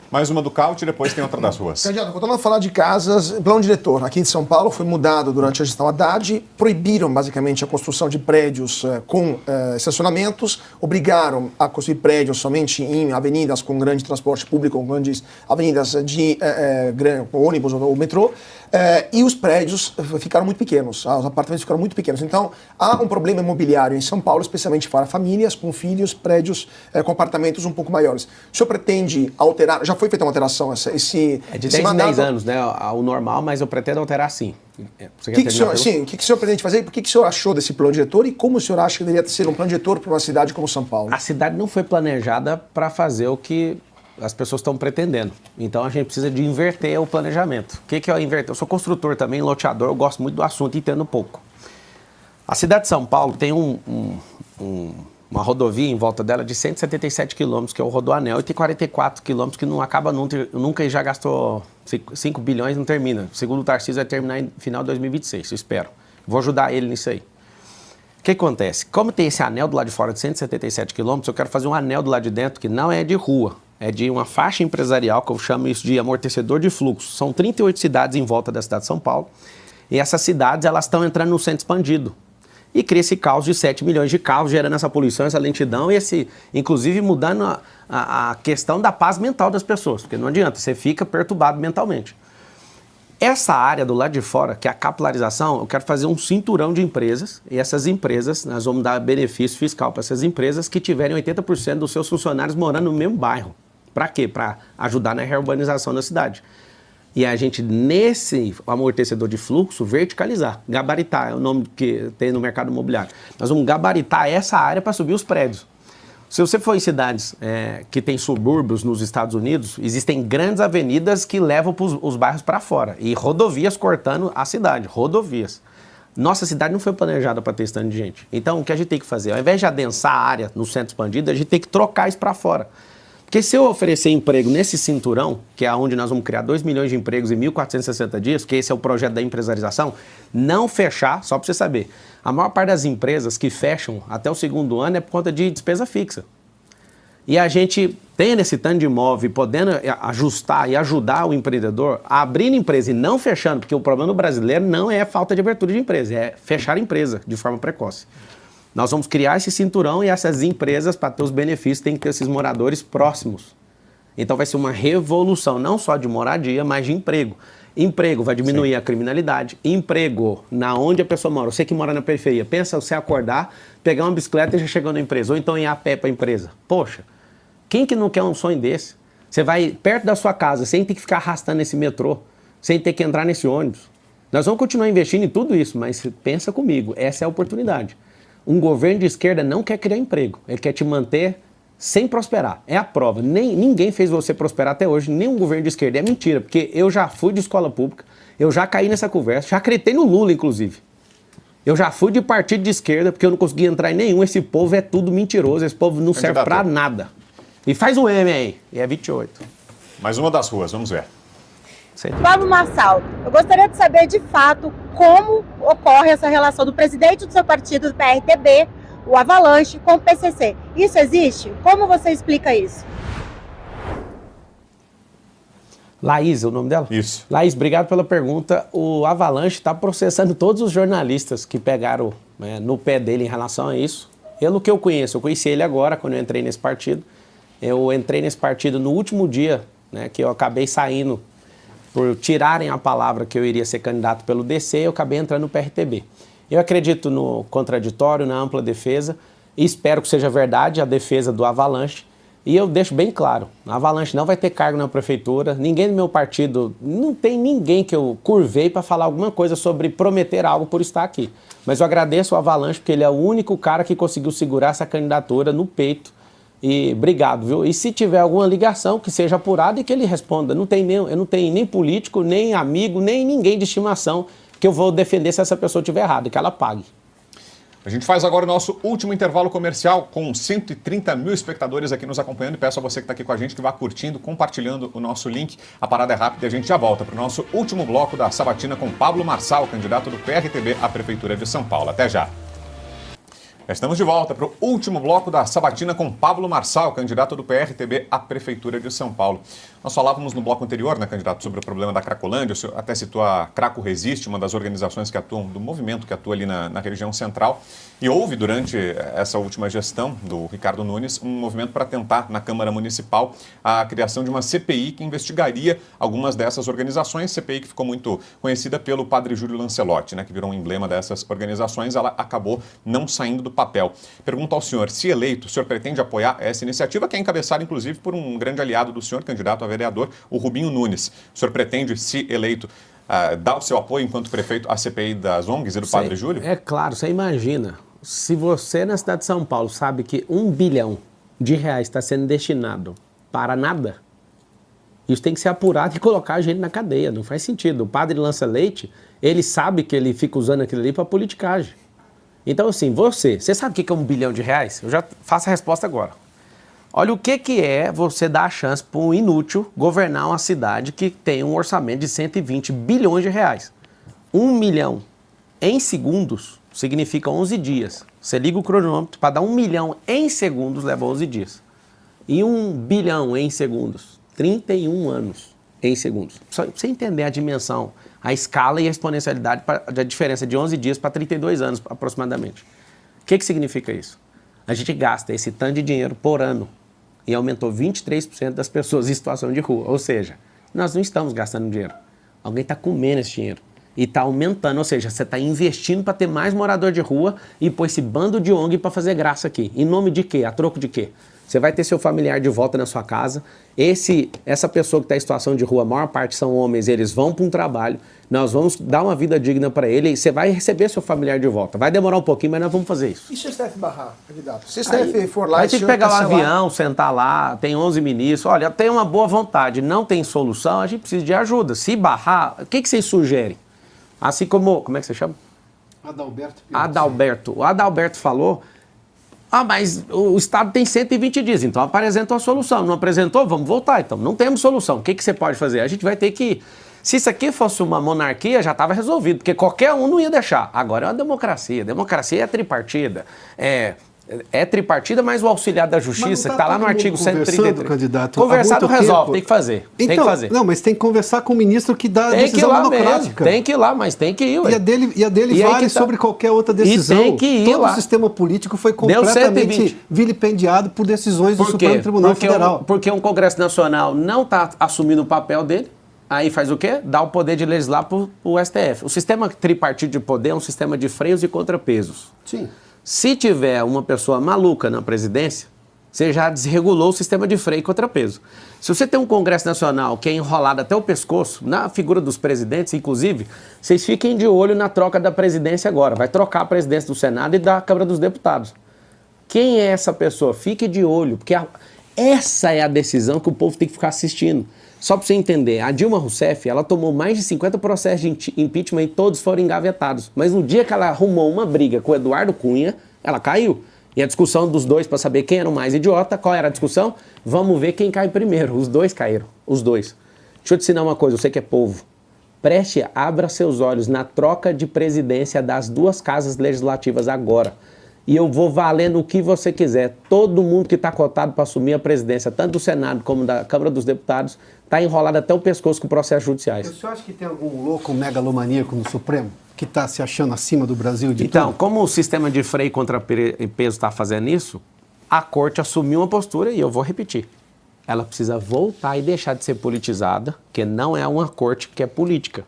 C: Mais uma do Caute e depois tem outra das ruas.
H: Candidato, voltando a falar de casas, plano diretor aqui em São Paulo foi mudado durante a gestão Haddad, proibiram basicamente a construção de prédios com estacionamentos, obrigaram a construir prédios somente em avenidas com grande transporte público, com grandes avenidas de ônibus ou metrô. e os prédios ficaram muito pequenos, os apartamentos ficaram muito pequenos. Então, há um problema imobiliário em São Paulo, especialmente para famílias com filhos, prédios com apartamentos um pouco maiores. O senhor pretende alterar, já foi feita uma alteração, esse
B: É de 10 em 10 anos, né, o normal, mas eu pretendo alterar sim.
H: O que o senhor pretende fazer? Por que o senhor achou desse plano diretor e como o senhor acha que deveria ser um plano diretor para uma cidade como São Paulo?
B: A cidade não foi planejada para fazer o que as pessoas estão pretendendo. Então a gente precisa de inverter o planejamento. O que é inverter? Eu sou construtor também, loteador, eu gosto muito do assunto e entendo pouco. A cidade de São Paulo tem uma rodovia em volta dela de 177 quilômetros, que é o Rodoanel, e tem 44 quilômetros que não acaba nunca e já gastou 5 bilhões e não termina. Segundo o Tarcísio, vai terminar em final de 2026, eu espero. Vou ajudar ele nisso aí. O que acontece? Como tem esse anel do lado de fora de 177 quilômetros, eu quero fazer um anel do lado de dentro que não é de rua, é de uma faixa empresarial, que eu chamo isso de amortecedor de fluxo. São 38 cidades em volta da cidade de São Paulo, e essas cidades elas estão entrando no centro expandido. E cria esse caos de 7 milhões de carros, gerando essa poluição, essa lentidão, e inclusive mudando a questão da paz mental das pessoas, porque não adianta, você fica perturbado mentalmente. Essa área do lado de fora, que é a capilarização, eu quero fazer um cinturão de empresas, e essas empresas, nós vamos dar benefício fiscal para essas empresas que tiverem 80% dos seus funcionários morando no mesmo bairro. Para quê? Para ajudar na reurbanização da cidade. E a gente, nesse amortecedor de fluxo, verticalizar, gabaritar, é o nome que tem no mercado imobiliário. Nós vamos gabaritar essa área para subir os prédios. Se você for em cidades que tem subúrbios nos Estados Unidos, existem grandes avenidas que levam os bairros para fora e rodovias cortando a cidade, rodovias. Nossa cidade não foi planejada para ter esse tanto de gente. Então, o que a gente tem que fazer? Ao invés de adensar a área no centro expandido, a gente tem que trocar isso para fora. Porque se eu oferecer emprego nesse cinturão, que é onde nós vamos criar 2 milhões de empregos em 1.460 dias, que esse é o projeto da empresarização, não fechar, só para você saber, a maior parte das empresas que fecham até o 2º ano é por conta de despesa fixa. E a gente, tendo esse tanto de imóvel, podendo ajustar e ajudar o empreendedor a abrir empresa e não fechando, porque o problema do brasileiro não é falta de abertura de empresa, é fechar a empresa de forma precoce. Nós vamos criar esse cinturão e essas empresas, para ter os benefícios, tem que ter esses moradores próximos. Então vai ser uma revolução, não só de moradia, mas de emprego. Emprego vai diminuir a criminalidade. Emprego na onde a pessoa mora. Você que mora na periferia, pensa você acordar, pegar uma bicicleta e já chegar na empresa, ou então ir a pé para a empresa. Poxa, quem que não quer um sonho desse? Você vai perto da sua casa, sem ter que ficar arrastando esse metrô, sem ter que entrar nesse ônibus. Nós vamos continuar investindo em tudo isso, mas pensa comigo, essa é a oportunidade. Um governo de esquerda não quer criar emprego, ele quer te manter sem prosperar. É a prova. Ninguém fez você prosperar até hoje, nenhum governo de esquerda. É mentira, porque eu já fui de escola pública, eu já caí nessa conversa, já acreditei no Lula, inclusive. Eu já fui de partido de esquerda, porque eu não consegui entrar em nenhum. Esse povo é tudo mentiroso, esse povo não serve pra nada. E faz um M aí, e é 28.
C: Mais uma das ruas, vamos ver.
J: Pablo Marçal, eu gostaria de saber de fato como ocorre essa relação do presidente do seu partido, do PRTB, o Avalanche, com o PCC. Isso existe? Como você explica isso?
B: Laís, é o nome dela?
C: Isso.
B: Laís, obrigado pela pergunta. O Avalanche está processando todos os jornalistas que pegaram no pé dele em relação a isso. Pelo que eu conheci ele agora, quando eu entrei nesse partido. Eu entrei nesse partido no último dia, que eu acabei saindo por tirarem a palavra que eu iria ser candidato pelo DC, eu acabei entrando no PRTB. Eu acredito no contraditório, na ampla defesa, e espero que seja verdade a defesa do Avalanche. E eu deixo bem claro, a Avalanche não vai ter cargo na prefeitura, ninguém do meu partido, não tem ninguém que eu curvei para falar alguma coisa sobre prometer algo por estar aqui. Mas eu agradeço o Avalanche, porque ele é o único cara que conseguiu segurar essa candidatura no peito. E obrigado, viu? E se tiver alguma ligação, que seja apurada e que ele responda. Eu não tenho nem político, nem amigo, nem ninguém de estimação que eu vou defender se essa pessoa estiver errada, que ela pague.
C: A gente faz agora o nosso último intervalo comercial com 130 mil espectadores aqui nos acompanhando. E peço a você que está aqui com a gente que vá curtindo, compartilhando o nosso link. A parada é rápida e a gente já volta para o nosso último bloco da Sabatina com Pablo Marçal, candidato do PRTB à Prefeitura de São Paulo. Até já. Estamos de volta para o último bloco da sabatina com Pablo Marçal, candidato do PRTB à Prefeitura de São Paulo. Nós falávamos no bloco anterior, né, candidato, sobre o problema da Cracolândia. O senhor até citou a Craco Resiste, uma das organizações que atuam, do movimento que atua ali na região central. E houve, durante essa última gestão do Ricardo Nunes, um movimento para tentar, na Câmara Municipal, a criação de uma CPI que investigaria algumas dessas organizações. CPI que ficou muito conhecida pelo padre Júlio Lancelotti, né, que virou um emblema dessas organizações. Ela acabou não saindo do papel. Pergunto ao senhor, se eleito, o senhor pretende apoiar essa iniciativa, que é encabeçada, inclusive, por um grande aliado do senhor, candidato a vereador, o Rubinho Nunes. O senhor pretende, se eleito, dar o seu apoio enquanto prefeito à CPI das ONGs e do padre Júlio?
B: É claro, você imagina, se você na cidade de São Paulo sabe que R$1 bilhão está sendo destinado para nada, isso tem que ser apurado e colocar a gente na cadeia, não faz sentido. O padre lança leite, ele sabe que ele fica usando aquilo ali para politicagem. Então, assim, você sabe o que é R$1 bilhão? Eu já faço a resposta agora. Olha o que é você dar a chance para um inútil governar uma cidade que tem um orçamento de 120 bilhões de reais. 1 milhão em segundos significa 11 dias. Você liga o cronômetro, para dar 1 milhão em segundos leva 11 dias. E 1 bilhão em segundos, 31 anos em segundos. Só para você entender a dimensão, a escala e a exponencialidade da diferença de 11 dias para 32 anos aproximadamente. O que significa isso? A gente gasta esse tanto de dinheiro por ano e aumentou 23% das pessoas em situação de rua. Ou seja, nós não estamos gastando dinheiro. Alguém está comendo esse dinheiro e está aumentando. Ou seja, você está investindo para ter mais morador de rua e pôr esse bando de ONG para fazer graça aqui. Em nome de quê? A troco de quê? Você vai ter seu familiar de volta na sua casa. Essa pessoa que está em situação de rua, a maior parte são homens, eles vão para um trabalho. Nós vamos dar uma vida digna para ele e você vai receber seu familiar de volta. Vai demorar um pouquinho, mas nós vamos fazer isso.
H: E se o STF barrar, candidato? Se o STF for lá...
B: Vai ter que pegar o avião, sentar lá, tem 11 ministros. Olha, tem uma boa vontade, não tem solução, a gente precisa de ajuda. Se barrar, o que vocês sugerem? Assim como... Como é que você chama? Adalberto. O Adalberto falou... mas o Estado tem 120 dias, então apresenta uma solução. Não apresentou? Vamos voltar, então. Não temos solução. O que você pode fazer? A gente vai ter que... Se isso aqui fosse uma monarquia, já estava resolvido, porque qualquer um não ia deixar. Agora é uma democracia. Democracia é tripartida. É tripartida, mas o auxiliar da justiça, que está lá no artigo 133.
F: Candidato,
B: conversar não resolve, tem que fazer.
F: Então,
B: tem que fazer.
F: Não, mas tem que conversar com o ministro que dá a decisão monocrática.
B: Tem que ir lá, mas tem que ir. Ué.
F: E a dele vale sobre qualquer outra decisão.
B: E tem que ir
F: Todo
B: lá.
F: O sistema político foi completamente vilipendiado por decisões do Supremo Tribunal Federal.
B: Porque um Congresso Nacional não está assumindo o papel dele. Aí faz o quê? Dá o poder de legislar para o STF. O sistema tripartido de poder é um sistema de freios e contrapesos.
F: Sim.
B: Se tiver uma pessoa maluca na presidência, você já desregulou o sistema de freio e contrapeso. Se você tem um Congresso Nacional que é enrolado até o pescoço, na figura dos presidentes, inclusive, vocês fiquem de olho na troca da presidência agora. Vai trocar a presidência do Senado e da Câmara dos Deputados. Quem é essa pessoa? Fique de olho, porque essa é a decisão que o povo tem que ficar assistindo. Só para você entender, a Dilma Rousseff, ela tomou mais de 50 processos de impeachment e todos foram engavetados. Mas no dia que ela arrumou uma briga com o Eduardo Cunha, ela caiu. E a discussão dos dois para saber quem era o mais idiota, qual era a discussão? Vamos ver quem cai primeiro. Os dois caíram, os dois. Deixa eu te ensinar uma coisa, você que é povo. Abra seus olhos na troca de presidência das duas casas legislativas agora. E eu vou valendo o que você quiser. Todo mundo que está cotado para assumir a presidência, tanto do Senado como da Câmara dos Deputados, está enrolado até o pescoço com processos judiciais.
F: O senhor acha que tem algum louco megalomaníaco no Supremo que está se achando acima do Brasil de
B: Então,
F: tudo?
B: como o sistema de freio contra peso está fazendo isso, a Corte assumiu uma postura e eu vou repetir. Ela precisa voltar e deixar de ser politizada, porque não é uma Corte que é política.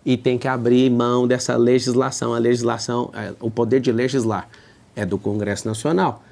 B: E tem que abrir mão dessa legislação. A legislação, o poder de legislar é do Congresso Nacional.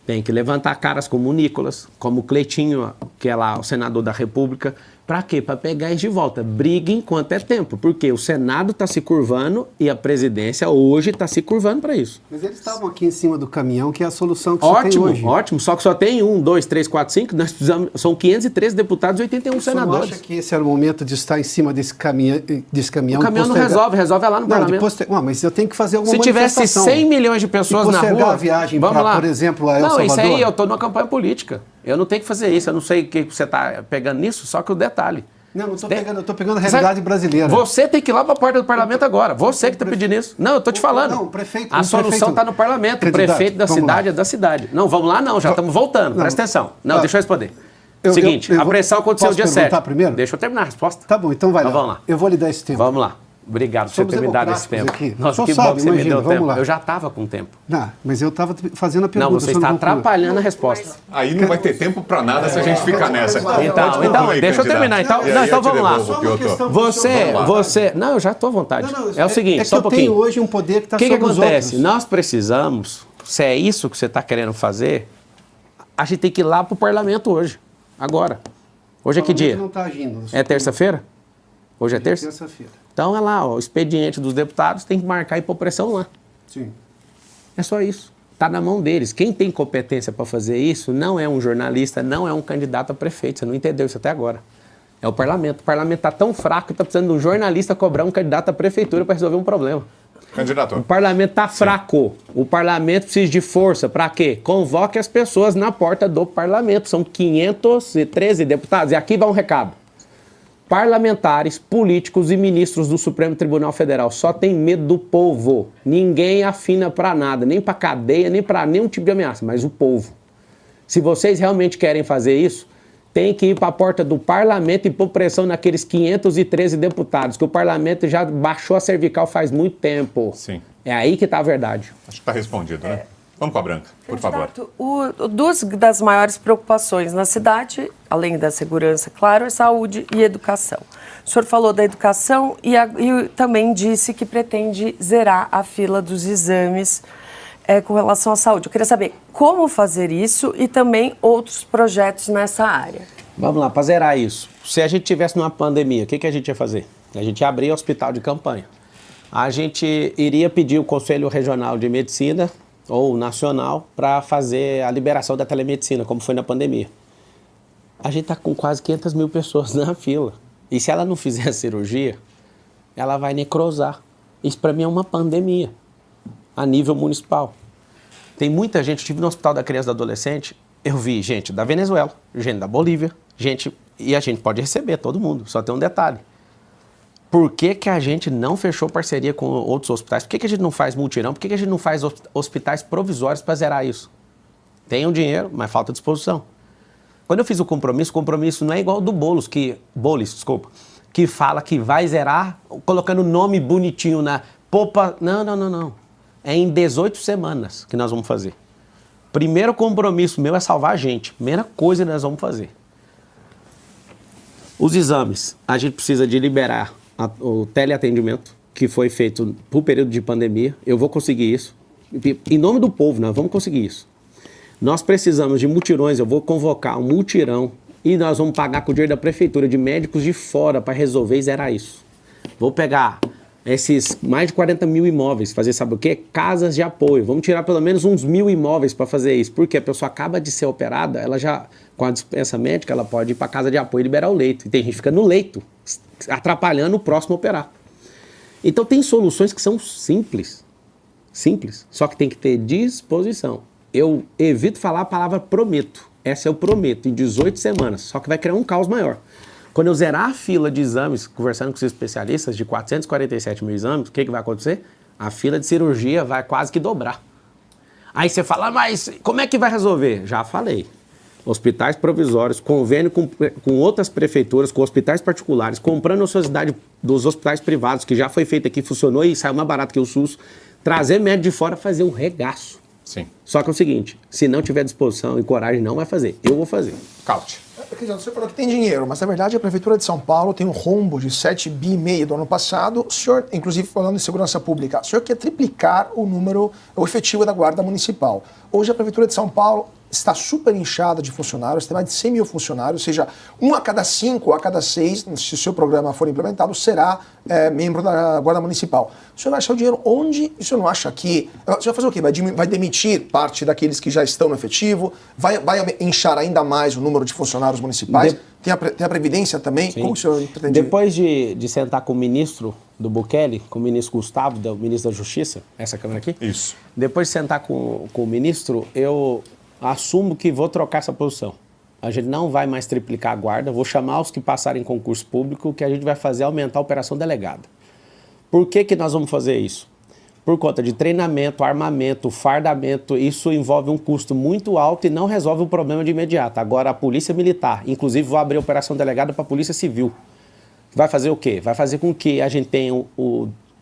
B: Tem que levantar caras como o Nicolas, como o Cleitinho, que é lá o senador da República. Para quê? Para pegar eles de volta. Briga enquanto é tempo, porque o Senado está se curvando e a presidência hoje está se curvando para isso.
F: Mas eles estavam aqui em cima do caminhão, que é a solução que você tem hoje.
B: Ótimo, só que só tem 1, 2, 3, 4, 5, nós precisamos, são 513 deputados e 81 senadores.
F: Você não acha que esse era o momento de estar em cima desse caminhão?
B: O caminhão não resolve lá no parlamento.
F: Mas eu tenho que fazer alguma
B: manifestação. Se tivesse 100 milhões de pessoas na rua...
F: a viagem para, por exemplo, a El Salvador?
B: Não, isso aí eu estou numa campanha política. Eu não tenho que fazer isso, eu não sei o que você está pegando nisso, só que o detalhe,
F: Não, eu tô pegando a realidade brasileira.
B: Você tem que ir lá para a porta do parlamento agora. Você que está pedindo isso. Não, eu estou te falando.
F: Não, prefeito.
B: A solução está no parlamento. O prefeito da cidade é da cidade. Não, vamos lá não, já estamos voltando. Presta atenção. Não, deixa eu responder. Seguinte, a pressão aconteceu dia 7.
F: Primeiro?
B: Deixa eu terminar a resposta.
F: Tá bom, então vai lá.
B: Vamos lá.
F: Eu vou lhe dar esse tempo.
B: Vamos lá. Obrigado por você ter me dado esse tempo.
F: Aqui.
B: Nossa, que bom que você me deu tempo. Eu já estava com tempo.
F: Não, mas eu estava fazendo a pergunta.
B: Não, você está atrapalhando a resposta.
C: Aí não vai ter tempo para nada se a gente ficar nessa.
B: Então, deixa eu terminar. Então vamos lá. Você... Não, eu já estou à vontade. É o seguinte, só um pouquinho.
F: Eu tenho hoje um poder que está
B: sobre os outros. O que acontece?
F: Outros.
B: Nós precisamos, se é isso que você está querendo fazer, a gente tem que ir lá para o parlamento hoje, agora. Hoje é que dia?
F: Não está agindo.
B: É terça-feira? Hoje é terça?
F: Terça-feira.
B: Então é lá, ó, o expediente dos deputados tem que marcar e pôr pressão lá.
F: Sim.
B: É só isso. Está na mão deles. Quem tem competência para fazer isso não é um jornalista, não é um candidato a prefeito. Você não entendeu isso até agora. É o parlamento. O parlamento está tão fraco que está precisando de um jornalista cobrar um candidato à prefeitura para resolver um problema.
C: Candidato.
B: O parlamento está fraco. O parlamento precisa de força. Para quê? Convoque as pessoas na porta do parlamento. São 513 deputados. E aqui vai um recado. Parlamentares, políticos e ministros do Supremo Tribunal Federal só tem medo do povo. Ninguém afina para nada, nem para cadeia, nem para nenhum tipo de ameaça, mas o povo. Se vocês realmente querem fazer isso, tem que ir para a porta do parlamento e pôr pressão naqueles 513 deputados, que o parlamento já baixou a cervical faz muito tempo.
C: Sim.
B: É aí que está a verdade.
C: Acho que está respondido, né? Vamos com a Branca, por favor.
E: Duas das maiores preocupações na cidade, além da segurança, claro, é saúde e educação. O senhor falou da educação e também disse que pretende zerar a fila dos exames com relação à saúde. Eu queria saber como fazer isso e também outros projetos nessa área.
B: Vamos lá, para zerar isso. Se a gente tivesse numa pandemia, o que a gente ia fazer? A gente ia abrir hospital de campanha. A gente iria pedir o Conselho Regional de Medicina ou nacional para fazer a liberação da telemedicina, como foi na pandemia. A gente está com quase 500 mil pessoas na fila. E se ela não fizer a cirurgia, ela vai necrosar. Isso para mim é uma pandemia a nível municipal. Tem muita gente, eu estive no Hospital da Criança e do Adolescente, eu vi gente da Venezuela, gente da Bolívia, e a gente pode receber todo mundo, só tem um detalhe. Por que a gente não fechou parceria com outros hospitais? Por que a gente não faz mutirão? Por que a gente não faz hospitais provisórios para zerar isso? Tem o dinheiro, mas falta disposição. Quando eu fiz o compromisso não é igual ao do Boulos, que fala que vai zerar colocando nome bonitinho na popa. Não. É em 18 semanas que nós vamos fazer. Primeiro compromisso meu é salvar a gente. Primeira coisa que nós vamos fazer. Os exames, a gente precisa de liberar o teleatendimento, que foi feito por período de pandemia. Eu vou conseguir isso. Em nome do povo, nós vamos conseguir isso. Nós precisamos de mutirões, eu vou convocar um mutirão e nós vamos pagar com o dinheiro da prefeitura de médicos de fora para resolver e zerar isso. Vou pegar esses mais de 40 mil imóveis, fazer sabe o quê? Casas de apoio. Vamos tirar pelo menos uns 1.000 imóveis para fazer isso. Porque a pessoa acaba de ser operada, ela já, com a dispensa médica, ela pode ir para a casa de apoio e liberar o leito. E tem gente que fica no leito, atrapalhando o próximo a operar. Então tem soluções que são simples. Simples. Só que tem que ter disposição. Eu evito falar a palavra prometo. Essa eu prometo, em 18 semanas. Só que vai criar um caos maior. Quando eu zerar a fila de exames, conversando com os especialistas, de 447 mil exames, o que vai acontecer? A fila de cirurgia vai quase que dobrar. Aí você fala, mas como é que vai resolver? Já falei. Hospitais provisórios, convênio com outras prefeituras, com hospitais particulares, comprando a sociedade dos hospitais privados, que já foi feito aqui, funcionou e saiu mais barato que o SUS, trazer médico de fora, fazer um regaço.
C: Sim.
B: Só que é o seguinte, se não tiver disposição e coragem, não vai fazer. Eu vou fazer.
C: Caute.
H: Você falou que tem dinheiro, mas na verdade a Prefeitura de São Paulo tem um rombo de 7,5 bi do ano passado. O senhor, inclusive falando de segurança pública, o senhor quer triplicar o efetivo da Guarda Municipal. Hoje a Prefeitura de São Paulo está super inchada de funcionários, tem mais de 100 mil funcionários, ou seja, 1 a cada 5, a cada 6, se o seu programa for implementado, será membro da Guarda Municipal. O senhor vai achar o dinheiro onde? O senhor não acha que... O senhor vai fazer o quê? Vai demitir parte daqueles que já estão no efetivo? Vai inchar ainda mais o número de funcionários municipais? Tem a Previdência também?
B: Sim.
H: Como o senhor pretende?
B: Depois de sentar com o ministro do Bukele, com o ministro Gustavo, o ministro da Justiça, essa câmera aqui?
C: Isso.
B: Depois de sentar com o ministro, eu assumo que vou trocar essa posição. a gente não vai mais triplicar a guarda, vou chamar os que passarem em concurso público, o que a gente vai fazer é aumentar a operação delegada. Por que nós vamos fazer isso? Por conta de treinamento, armamento, fardamento, isso envolve um custo muito alto e não resolve o problema de imediato. Agora, a Polícia Militar, inclusive vou abrir a operação delegada para a Polícia Civil, vai fazer o quê? Vai fazer com que a gente tenha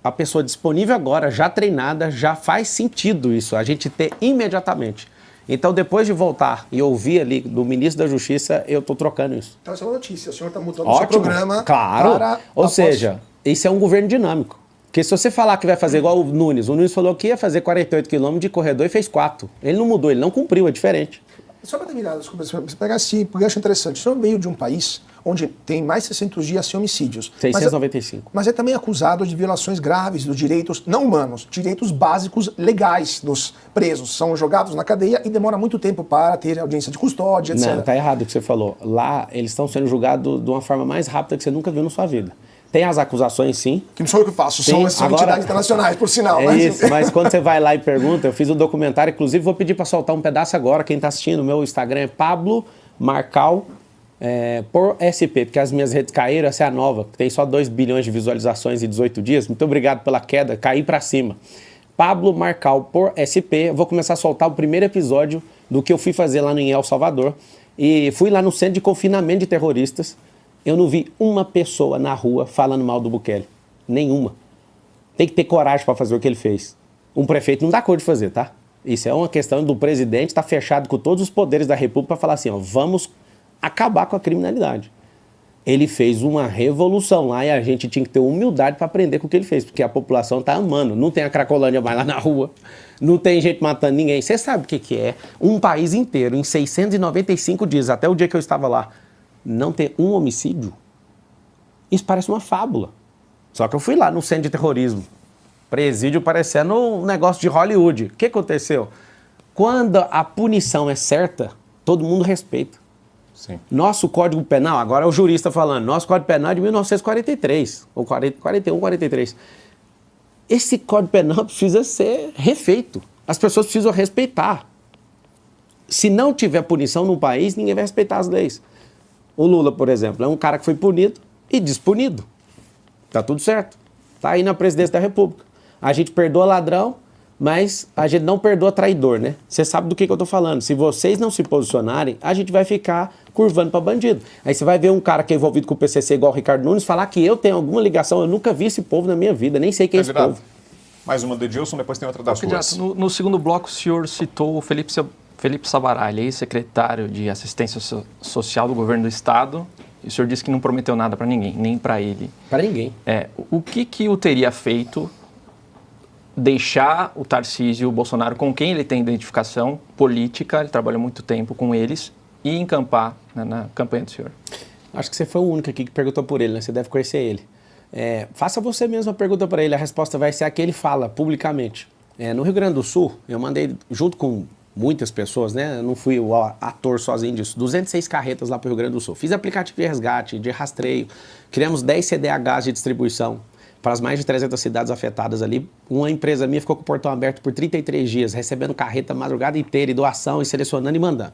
B: a pessoa disponível agora, já treinada, já faz sentido isso, a gente ter imediatamente. Então, depois de voltar e ouvir ali do ministro da Justiça, eu estou trocando isso.
H: Então, essa é uma notícia. O senhor está mudando o seu programa.
B: Claro.
H: Para
B: Ou seja, isso é um governo dinâmico. Porque se você falar que vai fazer igual o Nunes falou que ia fazer 48 quilômetros de corredor e fez 4. Ele não mudou, ele não cumpriu, é diferente.
H: Só para terminar, desculpa, você pegar assim, porque eu acho interessante. O senhor veio de um país onde tem mais de 600 dias sem homicídios.
B: 695.
H: Mas é também acusado de violações graves dos direitos não humanos, direitos básicos legais dos presos. São jogados na cadeia e demora muito tempo para ter audiência de custódia, etc.
B: Não, tá errado o que você falou. Lá, eles estão sendo julgados de uma forma mais rápida que você nunca viu na sua vida. Tem as acusações, sim.
H: Que não sou eu que faço,
B: sim,
H: são entidades internacionais, por sinal.
B: É isso, mas quando você vai lá e pergunta, eu fiz um documentário, inclusive vou pedir para soltar um pedaço agora, quem está assistindo, o meu Instagram é Pablo Marcal por SP, porque as minhas redes caíram, essa é a nova, que tem só 2 bilhões de visualizações em 18 dias. Muito obrigado pela queda, caí para cima. Pablo Marcal por SP, eu vou começar a soltar o primeiro episódio do que eu fui fazer lá em El Salvador. E fui lá no centro de confinamento de terroristas. Eu não vi uma pessoa na rua falando mal do Bukele. Nenhuma. Tem que ter coragem para fazer o que ele fez. Um prefeito não dá cor de fazer, tá? Isso é uma questão do presidente estar fechado com todos os poderes da República para falar assim, ó, vamos acabar com a criminalidade. Ele fez uma revolução lá e a gente tinha que ter humildade para aprender com o que ele fez, porque a população tá amando. Não tem a Cracolândia mais lá na rua, não tem gente matando ninguém. Você sabe o que é um país inteiro, em 695 dias, até o dia que eu estava lá, não ter um homicídio? Isso parece uma fábula. Só que eu fui lá no centro de terrorismo. Presídio parecendo um negócio de Hollywood. O que aconteceu? Quando a punição é certa, todo mundo respeita.
C: Sim.
B: Nosso Código Penal, agora é o jurista falando, nosso Código Penal é de 1943, ou 41, 43. Esse Código Penal precisa ser refeito. As pessoas precisam respeitar. Se não tiver punição no país, ninguém vai respeitar as leis. O Lula, por exemplo, é um cara que foi punido e despunido. Tá tudo certo. Tá aí na presidência da República. A gente perdoa ladrão, mas a gente não perdoa traidor, né? Você sabe do que eu tô falando. Se vocês não se posicionarem, a gente vai ficar curvando para bandido. Aí você vai ver um cara que é envolvido com o PCC igual o Ricardo Nunes falar que eu tenho alguma ligação. Eu nunca vi esse povo na minha vida, nem sei quem é esse povo.
C: Mais uma do Edilson, depois tem outra das ruas.
G: No segundo bloco, o senhor citou o Felipe Sabará, ele é ex-secretário de Assistência Social do Governo do Estado. E o senhor disse que não prometeu nada para ninguém, nem para ele.
B: Para ninguém.
G: O que o teria feito deixar o Tarcísio e o Bolsonaro, com quem ele tem identificação política, ele trabalha muito tempo com eles, e encampar na campanha do senhor?
B: Acho que você foi o único aqui que perguntou por ele, né? Você deve conhecer ele. Faça você mesmo a pergunta para ele, a resposta vai ser a que ele fala publicamente. No Rio Grande do Sul, eu mandei, junto com muitas pessoas, né? Eu não fui o ator sozinho disso, 206 carretas lá para o Rio Grande do Sul. Fiz aplicativo de resgate, de rastreio, criamos 10 CDHs de distribuição para as mais de 300 cidades afetadas ali. Uma empresa minha ficou com o portão aberto por 33 dias, recebendo carreta a madrugada inteira e doação e selecionando e mandando.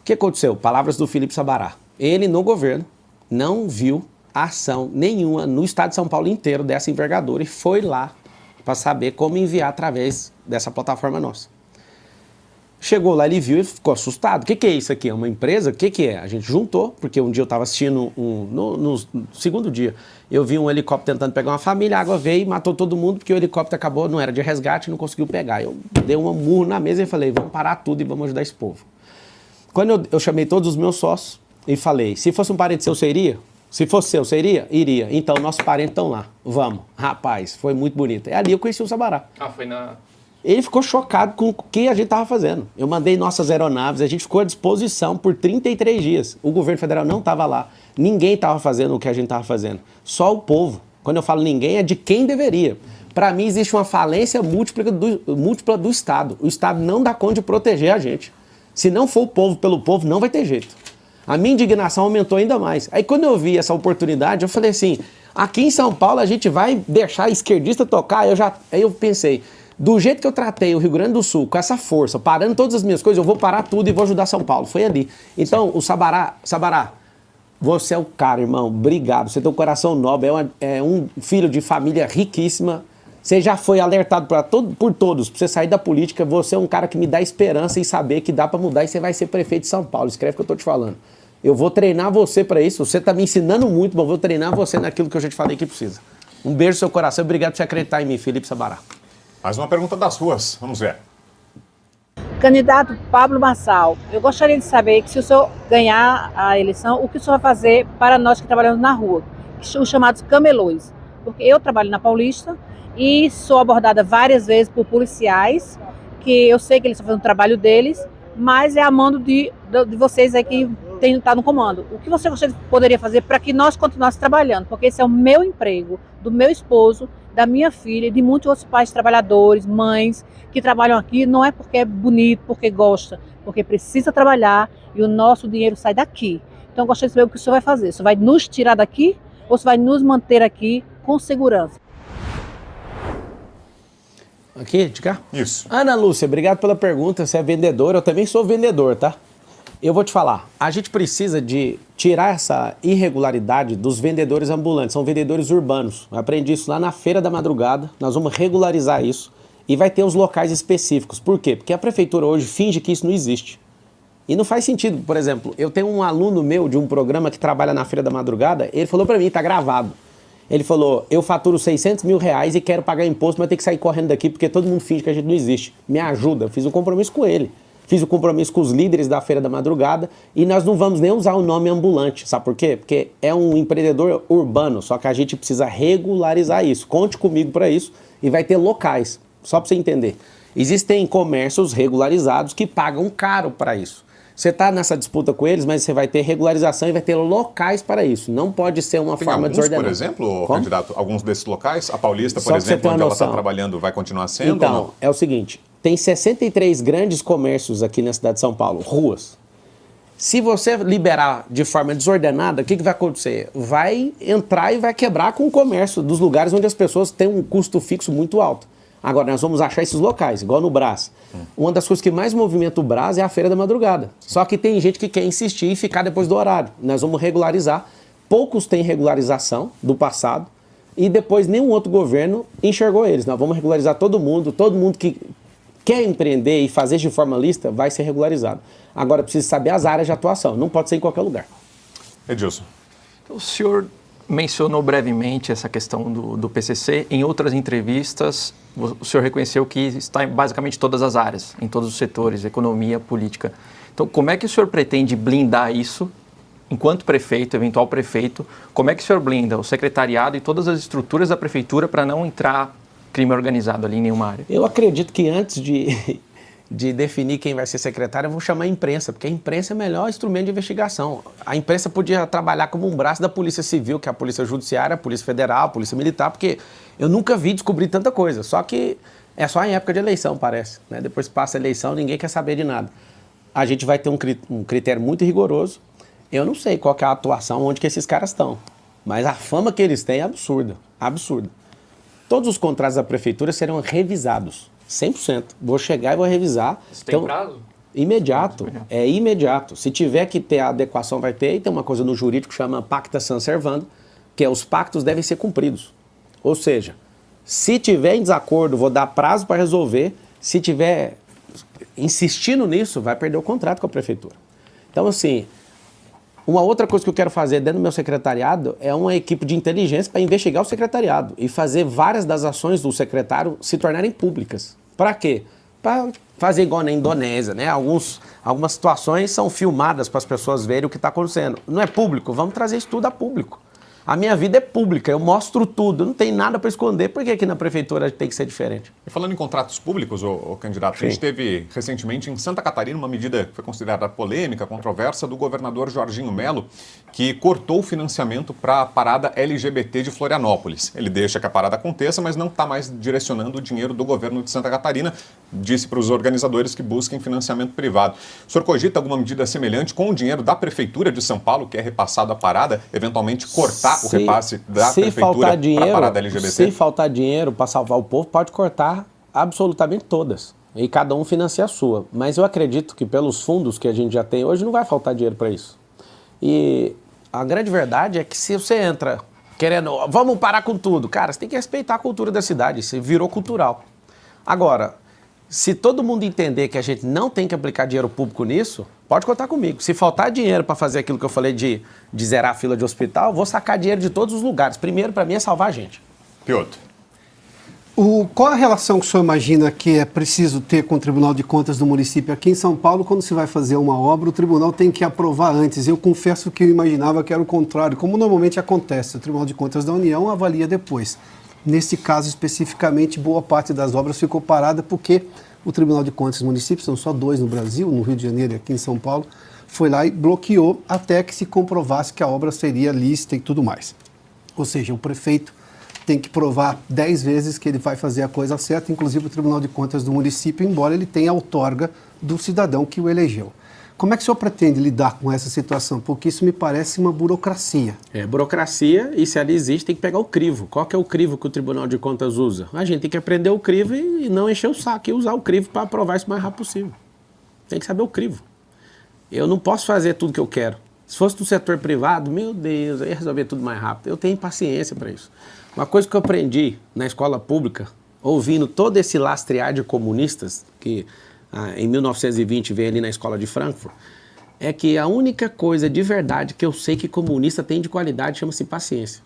B: O que aconteceu? Palavras do Felipe Sabará. Ele, no governo, não viu ação nenhuma no estado de São Paulo inteiro dessa envergadura e foi lá para saber como enviar através dessa plataforma nossa. Chegou lá, ele viu e ficou assustado. O que é isso aqui? É uma empresa? O que é? A gente juntou, porque um dia eu estava assistindo, no segundo dia, eu vi um helicóptero tentando pegar uma família, a água veio e matou todo mundo, porque o helicóptero acabou, não era de resgate, não conseguiu pegar. Eu dei um murro na mesa e falei, vamos parar tudo e vamos ajudar esse povo. Quando eu chamei todos os meus sócios e falei, se fosse um parente seu, você iria? Se fosse seu, você iria? Iria. Então, nossos parentes estão lá. Vamos. Rapaz, foi muito bonito. Ali eu conheci o Sabará.
G: Foi na...
B: Ele ficou chocado com o que a gente estava fazendo. Eu mandei nossas aeronaves, a gente ficou à disposição por 33 dias. O governo federal não estava lá. Ninguém estava fazendo o que a gente estava fazendo. Só o povo. Quando eu falo ninguém, é de quem deveria. Para mim, existe uma falência múltipla do Estado. O Estado não dá conta de proteger a gente. Se não for o povo pelo povo, não vai ter jeito. A minha indignação aumentou ainda mais. Aí quando eu vi essa oportunidade, eu falei assim, aqui em São Paulo a gente vai deixar a esquerdista tocar? Aí eu pensei, Do jeito que eu tratei o Rio Grande do Sul, com essa força, parando todas as minhas coisas, eu vou parar tudo e vou ajudar São Paulo. Foi ali. Então, o Sabará, você é o cara, irmão. Obrigado. Você tem um coração nobre, é um filho de família riquíssima. Você já foi alertado por todos, pra você sair da política. Você é um cara que me dá esperança em saber que dá pra mudar e você vai ser prefeito de São Paulo. Escreve o que eu tô te falando. Eu vou treinar você pra isso. Você tá me ensinando muito, mas eu vou treinar você naquilo que eu já te falei que precisa. Um beijo no seu coração. Obrigado por você acreditar em mim, Felipe Sabará.
C: Mais uma pergunta das ruas. Vamos ver.
K: Candidato Pablo Marçal, eu gostaria de saber que se o senhor ganhar a eleição, o que o senhor vai fazer para nós que trabalhamos na rua, os chamados camelôs. Porque eu trabalho na Paulista e sou abordada várias vezes por policiais, que eu sei que eles estão fazendo o trabalho deles, mas é a mando de vocês aí que está no comando. O que você poderia fazer para que nós continuássemos trabalhando? Porque esse é o meu emprego, do meu esposo, da minha filha e de muitos outros pais trabalhadores, mães que trabalham aqui, não é porque é bonito, porque gosta, porque precisa trabalhar e o nosso dinheiro sai daqui. Então eu gostaria de saber o que o senhor vai fazer. O senhor vai nos tirar daqui ou o senhor vai nos manter aqui com segurança?
B: Aqui, de cá?
C: Isso.
B: Ana Lúcia, obrigado pela pergunta. Você é vendedora, eu também sou vendedor, tá? Eu vou te falar, a gente precisa de tirar essa irregularidade dos vendedores ambulantes, são vendedores urbanos. Eu aprendi isso lá na Feira da Madrugada, nós vamos regularizar isso e vai ter os locais específicos. Por quê? Porque a prefeitura hoje finge que isso não existe. E não faz sentido, por exemplo, eu tenho um aluno meu de um programa que trabalha na Feira da Madrugada, ele falou pra mim, tá gravado. Ele falou, eu faturo 600 mil reais e quero pagar imposto, mas ter que sair correndo daqui porque todo mundo finge que a gente não existe. Me ajuda, eu fiz um compromisso com ele. Fiz o compromisso com os líderes da Feira da Madrugada e nós não vamos nem usar o nome ambulante, sabe por quê? Porque é um empreendedor urbano, só que a gente precisa regularizar isso. Conte comigo para isso e vai ter locais, só para você entender. Existem comércios regularizados que pagam caro para isso. Você está nessa disputa com eles, mas você vai ter regularização e vai ter locais para isso. Não pode ser uma forma desordenada.
C: Por exemplo, candidato, alguns desses locais, a Paulista, por
B: Só
C: exemplo, onde ela está trabalhando, vai continuar sendo?
B: Então,
C: ou não?
B: é o seguinte, tem 63 grandes comércios aqui na cidade de São Paulo, ruas. Se você liberar de forma desordenada, o que vai acontecer? Vai entrar e vai quebrar com o comércio dos lugares onde as pessoas têm um custo fixo muito alto. Agora, nós vamos achar esses locais, igual no Brás. Uma das coisas que mais movimenta o Brás é a Feira da Madrugada. Só que tem gente que quer insistir e ficar depois do horário. Nós vamos regularizar. Poucos têm regularização do passado e depois nenhum outro governo enxergou eles. Nós vamos regularizar todo mundo que quer empreender e fazer de forma lícita vai ser regularizado. Agora, precisa saber as áreas de atuação. Não pode ser em qualquer lugar.
C: Edilson.
G: Então, o senhor mencionou brevemente essa questão do PCC. Em outras entrevistas, o senhor reconheceu que está em basicamente todas as áreas, em todos os setores, economia, política. Então, como é que o senhor pretende blindar isso, enquanto prefeito, eventual prefeito? Como é que o senhor blinda o secretariado e todas as estruturas da prefeitura para não entrar crime organizado ali em nenhuma área?
B: Eu acredito que antes de definir quem vai ser secretário, eu vou chamar a imprensa, porque a imprensa é o melhor instrumento de investigação. A imprensa podia trabalhar como um braço da Polícia Civil, que é a Polícia Judiciária, a Polícia Federal, a Polícia Militar, porque eu nunca vi descobrir tanta coisa. Só que é só em época de eleição, parece. Né? Depois passa a eleição, ninguém quer saber de nada. A gente vai ter um critério muito rigoroso. Eu não sei qual que é a atuação, onde que esses caras estão. Mas a fama que eles têm é absurda, absurda. Todos os contratos da prefeitura serão revisados. 100%. Vou chegar e vou revisar.
G: Você tem prazo?
B: Imediato. É imediato. Se tiver que ter a adequação, vai ter. E tem uma coisa no jurídico que chama pacta sunt servanda, que é os pactos devem ser cumpridos. Ou seja, se tiver em desacordo, vou dar prazo para resolver. Se tiver insistindo nisso, vai perder o contrato com a prefeitura. Então, assim, uma outra coisa que eu quero fazer dentro do meu secretariado é uma equipe de inteligência para investigar o secretariado e fazer várias das ações do secretário se tornarem públicas. Para quê? Para fazer igual na Indonésia, né? Algumas situações são filmadas para as pessoas verem o que está acontecendo. Não é público? Vamos trazer isso tudo a público. A minha vida é pública, eu mostro tudo, não tem nada para esconder. Por que aqui na prefeitura tem que ser diferente?
C: E falando em contratos públicos, o candidato, a gente teve recentemente em Santa Catarina uma medida que foi considerada polêmica, controversa, do governador Jorginho Melo, que cortou o financiamento para a parada LGBT de Florianópolis. Ele deixa que a parada aconteça, mas não está mais direcionando o dinheiro do governo de Santa Catarina. Disse para os organizadores que busquem financiamento privado. O senhor cogita alguma medida semelhante com o dinheiro da prefeitura de São Paulo, que é repassado à parada, eventualmente cortar o repasse da prefeitura para a parada LGBT?
B: Se faltar dinheiro para salvar o povo, pode cortar absolutamente todas. E cada um financia a sua. Mas eu acredito que pelos fundos que a gente já tem hoje, não vai faltar dinheiro para isso. E a grande verdade é que se você entra querendo, vamos parar com tudo, cara, você tem que respeitar a cultura da cidade, isso virou cultural. Agora, se todo mundo entender que a gente não tem que aplicar dinheiro público nisso, pode contar comigo. Se faltar dinheiro para fazer aquilo que eu falei de zerar a fila de hospital, vou sacar dinheiro de todos os lugares. Primeiro, para mim, é salvar a gente.
C: Piotr.
F: Qual a relação que o senhor imagina que é preciso ter com o Tribunal de Contas do município? Aqui em São Paulo, quando se vai fazer uma obra, o tribunal tem que aprovar antes. Eu confesso que eu imaginava que era o contrário, como normalmente acontece. O Tribunal de Contas da União avalia depois. Nesse caso, especificamente, boa parte das obras ficou parada porque o Tribunal de Contas do município, são só 2 no Brasil, no Rio de Janeiro e aqui em São Paulo, foi lá e bloqueou até que se comprovasse que a obra seria lícita e tudo mais. Ou seja, o prefeito tem que provar 10 vezes que ele vai fazer a coisa certa, inclusive o Tribunal de Contas do município, embora ele tenha a outorga do cidadão que o elegeu. Como é que o senhor pretende lidar com essa situação? Porque isso me parece uma burocracia.
B: É burocracia e se ela existe tem que pegar o crivo. Qual que é o crivo que o Tribunal de Contas usa? A gente tem que aprender o crivo e não encher o saco e usar o crivo para aprovar isso o mais rápido possível. Tem que saber o crivo. Eu não posso fazer tudo que eu quero. Se fosse no setor privado, meu Deus, eu ia resolver tudo mais rápido. Eu tenho paciência para isso. Uma coisa que eu aprendi na escola pública, ouvindo todo esse lastrear de comunistas, que em 1920 veio ali na escola de Frankfurt, é que a única coisa de verdade que eu sei que comunista tem de qualidade chama-se paciência.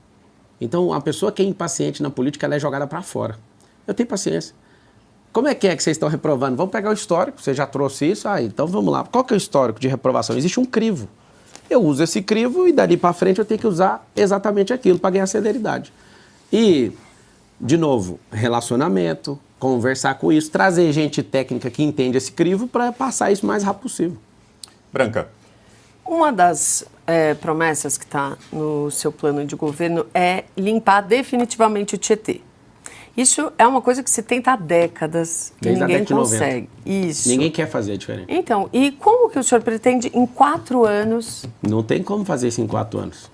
B: Então, a pessoa que é impaciente na política, ela é jogada para fora. Eu tenho paciência. Como é que vocês estão reprovando? Vamos pegar o histórico, você já trouxe isso? Então vamos lá. Qual que é o histórico de reprovação? Existe um crivo. Eu uso esse crivo e dali para frente eu tenho que usar exatamente aquilo para ganhar celeridade. E, de novo, relacionamento, conversar com isso, trazer gente técnica que entende esse crivo para passar isso o mais rápido possível.
C: Branca.
E: Uma das promessas que está no seu plano de governo é limpar definitivamente o Tietê. Isso é uma coisa que se tenta há décadas e ninguém consegue. Isso.
B: Ninguém quer fazer diferente.
E: Então, e como que o senhor pretende em 4 anos?
B: Não tem como fazer isso em 4 anos.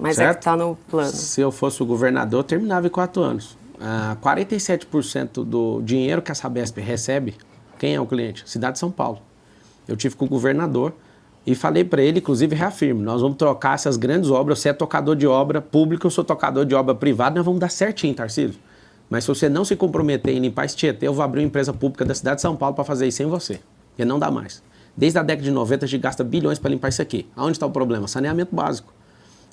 E: Mas
B: certo?
E: É que está no plano.
B: Se eu fosse o governador, eu terminava em 4 anos. 47% do dinheiro que a Sabesp recebe, quem é o cliente? Cidade de São Paulo. Eu tive com o governador e falei para ele, inclusive reafirmo, nós vamos trocar essas grandes obras, você é tocador de obra pública, eu sou tocador de obra privada, nós vamos dar certinho, Tarcísio. Mas se você não se comprometer em limpar esse Tietê, eu vou abrir uma empresa pública da cidade de São Paulo para fazer isso sem você. Porque não dá mais. Desde a década de 90 a gente gasta bilhões para limpar isso aqui. Aonde está o problema? Saneamento básico.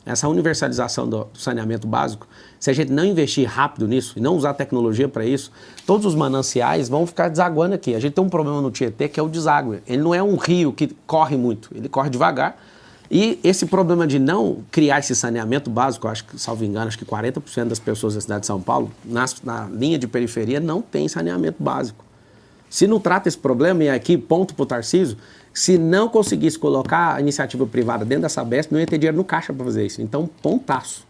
B: Essa universalização do saneamento básico, se a gente não investir rápido nisso e não usar tecnologia para isso, todos os mananciais vão ficar desaguando aqui. A gente tem um problema no Tietê que é o deságue. Ele não é um rio que corre muito, ele corre devagar. E esse problema de não criar esse saneamento básico, acho que, salvo engano, acho que 40% das pessoas da cidade de São Paulo, na linha de periferia, não tem saneamento básico. Se não trata esse problema, e aqui, ponto para o Tarcísio, se não conseguisse colocar a iniciativa privada dentro da Sabesp, não ia ter dinheiro no caixa para fazer isso. Então, pontaço.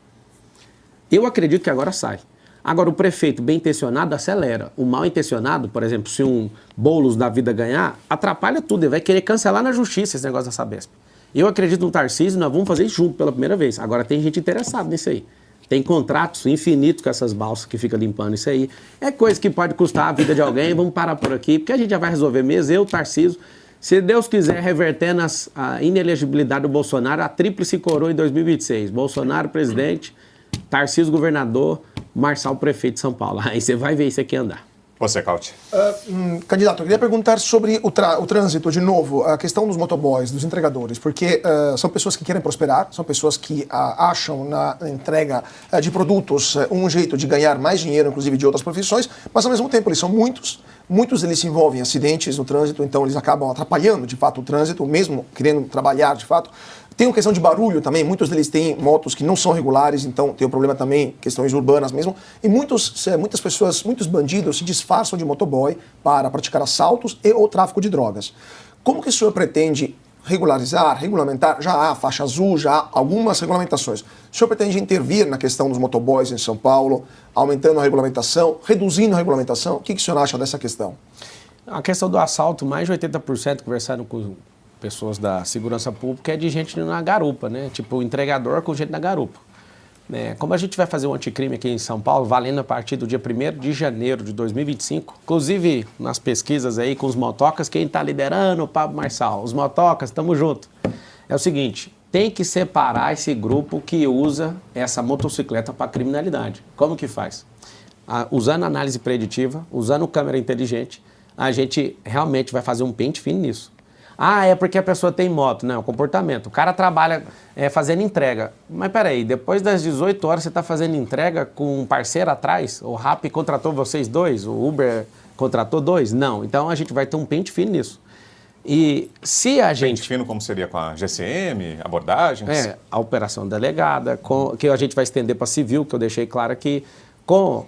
B: Eu acredito que agora sai. Agora, o prefeito bem intencionado acelera. O mal intencionado, por exemplo, se um Boulos da vida ganhar, atrapalha tudo. Ele vai querer cancelar na justiça esse negócio da Sabesp. Eu acredito no Tarcísio, nós vamos fazer isso junto pela primeira vez. Agora tem gente interessada nisso aí. Tem contratos infinitos com essas balsas que ficam limpando isso aí. É coisa que pode custar a vida de alguém, vamos parar por aqui, porque a gente já vai resolver mesmo. Eu, Tarcísio, se Deus quiser, revertendo a inelegibilidade do Bolsonaro, a tríplice coroa em 2026. Bolsonaro, presidente, Tarcísio, governador, Marçal, prefeito de São Paulo. Aí você vai ver isso aqui andar.
C: Você, Cauti.
H: Candidato, eu queria perguntar sobre o trânsito, de novo, a questão dos motoboys, dos entregadores, porque são pessoas que querem prosperar, são pessoas que acham na entrega de produtos um jeito de ganhar mais dinheiro, inclusive de outras profissões, mas ao mesmo tempo eles são muitos deles se envolvem em acidentes no trânsito, então eles acabam atrapalhando de fato o trânsito, mesmo querendo trabalhar de fato. Tem uma questão de barulho também, muitos deles têm motos que não são regulares, então tem um problema também, questões urbanas mesmo, e muitas pessoas, muitos bandidos se disfarçam de motoboy para praticar assaltos e ou tráfico de drogas. Como que o senhor pretende regularizar, regulamentar? Já há faixa azul, já há algumas regulamentações. O senhor pretende intervir na questão dos motoboys em São Paulo, aumentando a regulamentação, reduzindo a regulamentação? O que o senhor acha dessa questão?
B: A questão do assalto, mais de 80% conversaram com pessoas da segurança pública é de gente na garupa, né? Tipo, o entregador com gente na garupa. Como a gente vai fazer o anticrime aqui em São Paulo, valendo a partir do dia 1º de janeiro de 2025, inclusive nas pesquisas aí com os motocas, quem está liderando, o Pablo Marçal, os motocas, estamos juntos. É o seguinte, tem que separar esse grupo que usa essa motocicleta para criminalidade. Como que faz? Usando análise preditiva, usando câmera inteligente, a gente realmente vai fazer um pente fino nisso. É porque a pessoa tem moto. Não, comportamento. O cara trabalha fazendo entrega. Mas peraí, depois das 18 horas você está fazendo entrega com um parceiro atrás? O Rappi contratou vocês dois? O Uber contratou dois? Não. Então a gente vai ter um pente fino nisso. E se a gente...
C: Pente fino como seria com a GCM, abordagens?
B: A operação delegada, que a gente vai estender para civil, que eu deixei claro aqui, com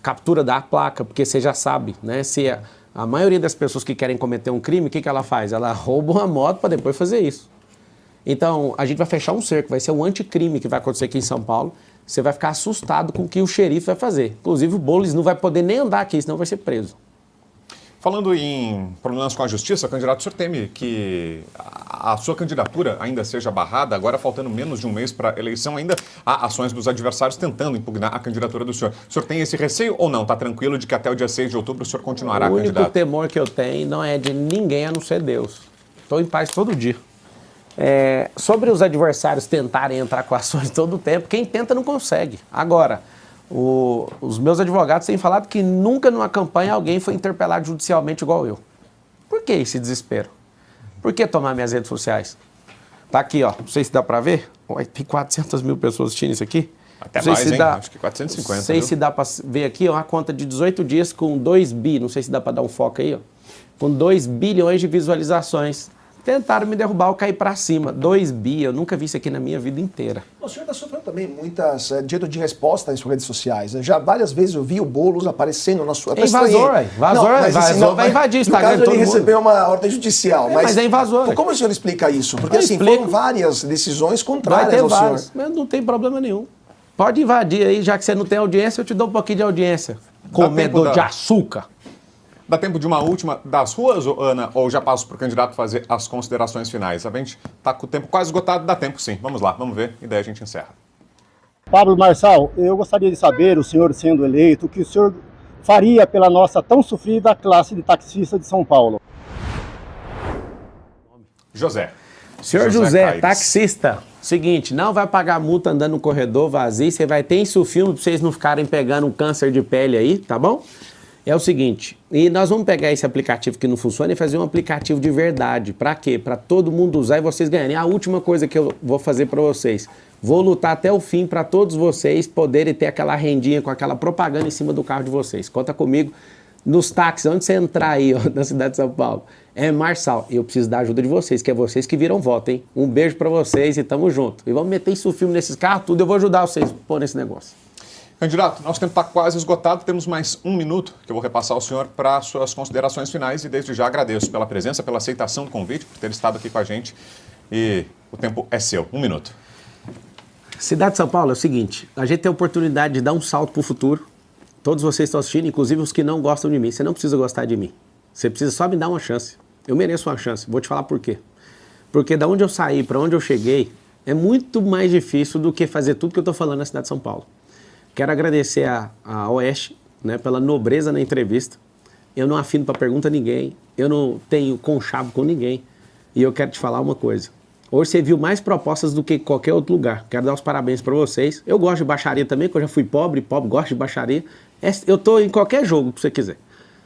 B: captura da placa, porque você já sabe, né? Se a maioria das pessoas que querem cometer um crime, o que ela faz? Ela rouba uma moto para depois fazer isso. Então, a gente vai fechar um cerco, vai ser um anticrime que vai acontecer aqui em São Paulo. Você vai ficar assustado com o que o xerife vai fazer. Inclusive, o Boulos não vai poder nem andar aqui, senão vai ser preso.
C: Falando em problemas com a justiça, candidato, o senhor teme que a sua candidatura ainda seja barrada? Agora, faltando menos de um mês para a eleição, ainda há ações dos adversários tentando impugnar a candidatura do senhor. O senhor tem esse receio ou não? Está tranquilo de que até o dia 6 de outubro o senhor continuará candidato?
B: O único temor que eu tenho não é de ninguém a não ser Deus. Estou em paz todo dia. Sobre os adversários tentarem entrar com ações todo o tempo, quem tenta não consegue. Agora... Os meus advogados têm falado que nunca numa campanha alguém foi interpelado judicialmente igual eu. Por que esse desespero? Por que tomar minhas redes sociais? Tá aqui, ó. Não sei se dá pra ver. Tem 400 mil pessoas assistindo isso aqui.
C: Até mais, hein? Acho que 450.
B: Não sei se dá pra ver aqui, ó. Uma conta de 18 dias com 2 bi. Não sei se dá pra dar um foco aí, ó. Com 2 bilhões de visualizações. Tentaram me derrubar, eu caí pra cima. 2 bi, eu nunca vi isso aqui na minha vida inteira.
H: O senhor está sofrendo também muitas direito de resposta em suas redes sociais. Já várias vezes eu vi o Boulos aparecendo na sua...
B: Invasor, vai invadir o Instagram de todo mundo.
H: Ele recebeu uma ordem judicial.
B: Mas é invasor.
H: Como o senhor explica isso? Porque assim, foram várias decisões contrárias ao senhor.
B: Mas não tem problema nenhum. Pode invadir aí, já que você não tem audiência, eu te dou um pouquinho de audiência. Comedor de açúcar.
C: Dá tempo de uma última das ruas, Ana, ou já passo para o candidato fazer as considerações finais? A gente está com o tempo quase esgotado, dá tempo sim. Vamos lá, vamos ver e daí a gente encerra.
L: Pablo Marçal, eu gostaria de saber, o senhor sendo eleito, o que o senhor faria pela nossa tão sofrida classe de taxista de São Paulo.
C: José.
B: Senhor José, taxista, seguinte, não vai pagar multa andando no corredor vazio, você vai ter insufilme para vocês não ficarem pegando um câncer de pele aí, tá bom? É o seguinte, e nós vamos pegar esse aplicativo que não funciona e fazer um aplicativo de verdade. Para quê? Para todo mundo usar e vocês ganharem. A última coisa que eu vou fazer para vocês, vou lutar até o fim para todos vocês poderem ter aquela rendinha com aquela propaganda em cima do carro de vocês. Conta comigo. Nos táxis, onde você entrar aí, ó, na cidade de São Paulo, é Marçal. Eu preciso da ajuda de vocês, que é vocês que viram voto, hein? Um beijo para vocês e tamo junto. E vamos meter isso filme nesses carros, tudo. Eu vou ajudar vocês a pôr nesse negócio.
C: Candidato, nosso tempo está quase esgotado, temos mais um minuto que eu vou repassar ao senhor para suas considerações finais e desde já agradeço pela presença, pela aceitação do convite, por ter estado aqui com a gente e o tempo é seu. 1 minuto.
B: Cidade de São Paulo é o seguinte, a gente tem a oportunidade de dar um salto para o futuro. Todos vocês estão assistindo, inclusive os que não gostam de mim. Você não precisa gostar de mim. Você precisa só me dar uma chance. Eu mereço uma chance. Vou te falar por quê. Porque da onde eu saí para onde eu cheguei é muito mais difícil do que fazer tudo que eu estou falando na cidade de São Paulo. Quero agradecer a Oeste, né, pela nobreza na entrevista. Eu não afino para pergunta a ninguém. Eu não tenho conchavo com ninguém. E eu quero te falar uma coisa. Hoje você viu mais propostas do que qualquer outro lugar. Quero dar os parabéns para vocês. Eu gosto de baixaria também, porque eu já fui pobre gosto de baixaria. Eu tô em qualquer jogo que você quiser.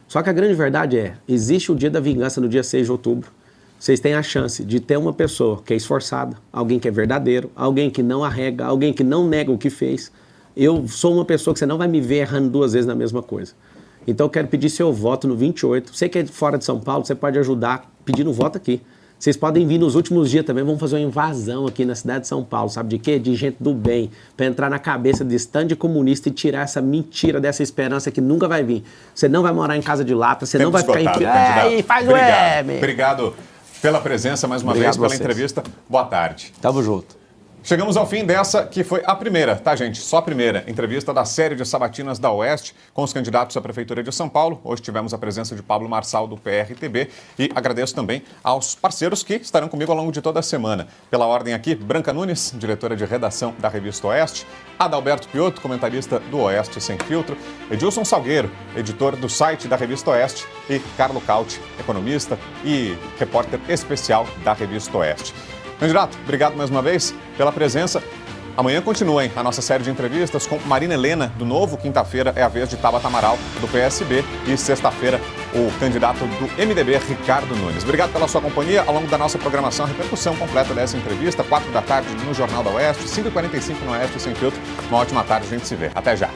B: Só que a grande verdade é, existe o dia da vingança no dia 6 de outubro. Vocês têm a chance de ter uma pessoa que é esforçada, alguém que é verdadeiro, alguém que não arrega, alguém que não nega o que fez. Eu sou uma pessoa que você não vai me ver errando 2 vezes na mesma coisa. Então eu quero pedir seu voto no 28. Você que é fora de São Paulo, você pode ajudar pedindo voto aqui. Vocês podem vir nos últimos dias também, vamos fazer uma invasão aqui na cidade de São Paulo, sabe de quê? De gente do bem, para entrar na cabeça de stand comunista e tirar essa mentira dessa esperança que nunca vai vir. Você não vai morar em casa de lata, você não vai ficar em... Faz o
C: Obrigado pela presença mais uma vez, pela entrevista. Boa tarde.
B: Tamo junto.
C: Chegamos ao fim dessa, que foi a primeira, tá, gente? Só a primeira entrevista da série de sabatinas da Oeste com os candidatos à Prefeitura de São Paulo. Hoje tivemos a presença de Pablo Marçal, do PRTB, e agradeço também aos parceiros que estarão comigo ao longo de toda a semana. Pela ordem aqui, Branca Nunes, diretora de redação da Revista Oeste, Adalberto Piotto, comentarista do Oeste Sem Filtro, Edilson Salgueiro, editor do site da Revista Oeste, e Carlo Cauti, economista e repórter especial da Revista Oeste. Candidato, obrigado mais uma vez pela presença. Amanhã continua a nossa série de entrevistas com Marina Helena, do Novo. Quinta-feira é a vez de Tabata Amaral, do PSB. E sexta-feira, o candidato do MDB, Ricardo Nunes. Obrigado pela sua companhia ao longo da nossa programação. A repercussão completa dessa entrevista, 4 da tarde no Jornal da Oeste, 5h45 no Oeste Sem Filtro. Uma ótima tarde, a gente se vê. Até já.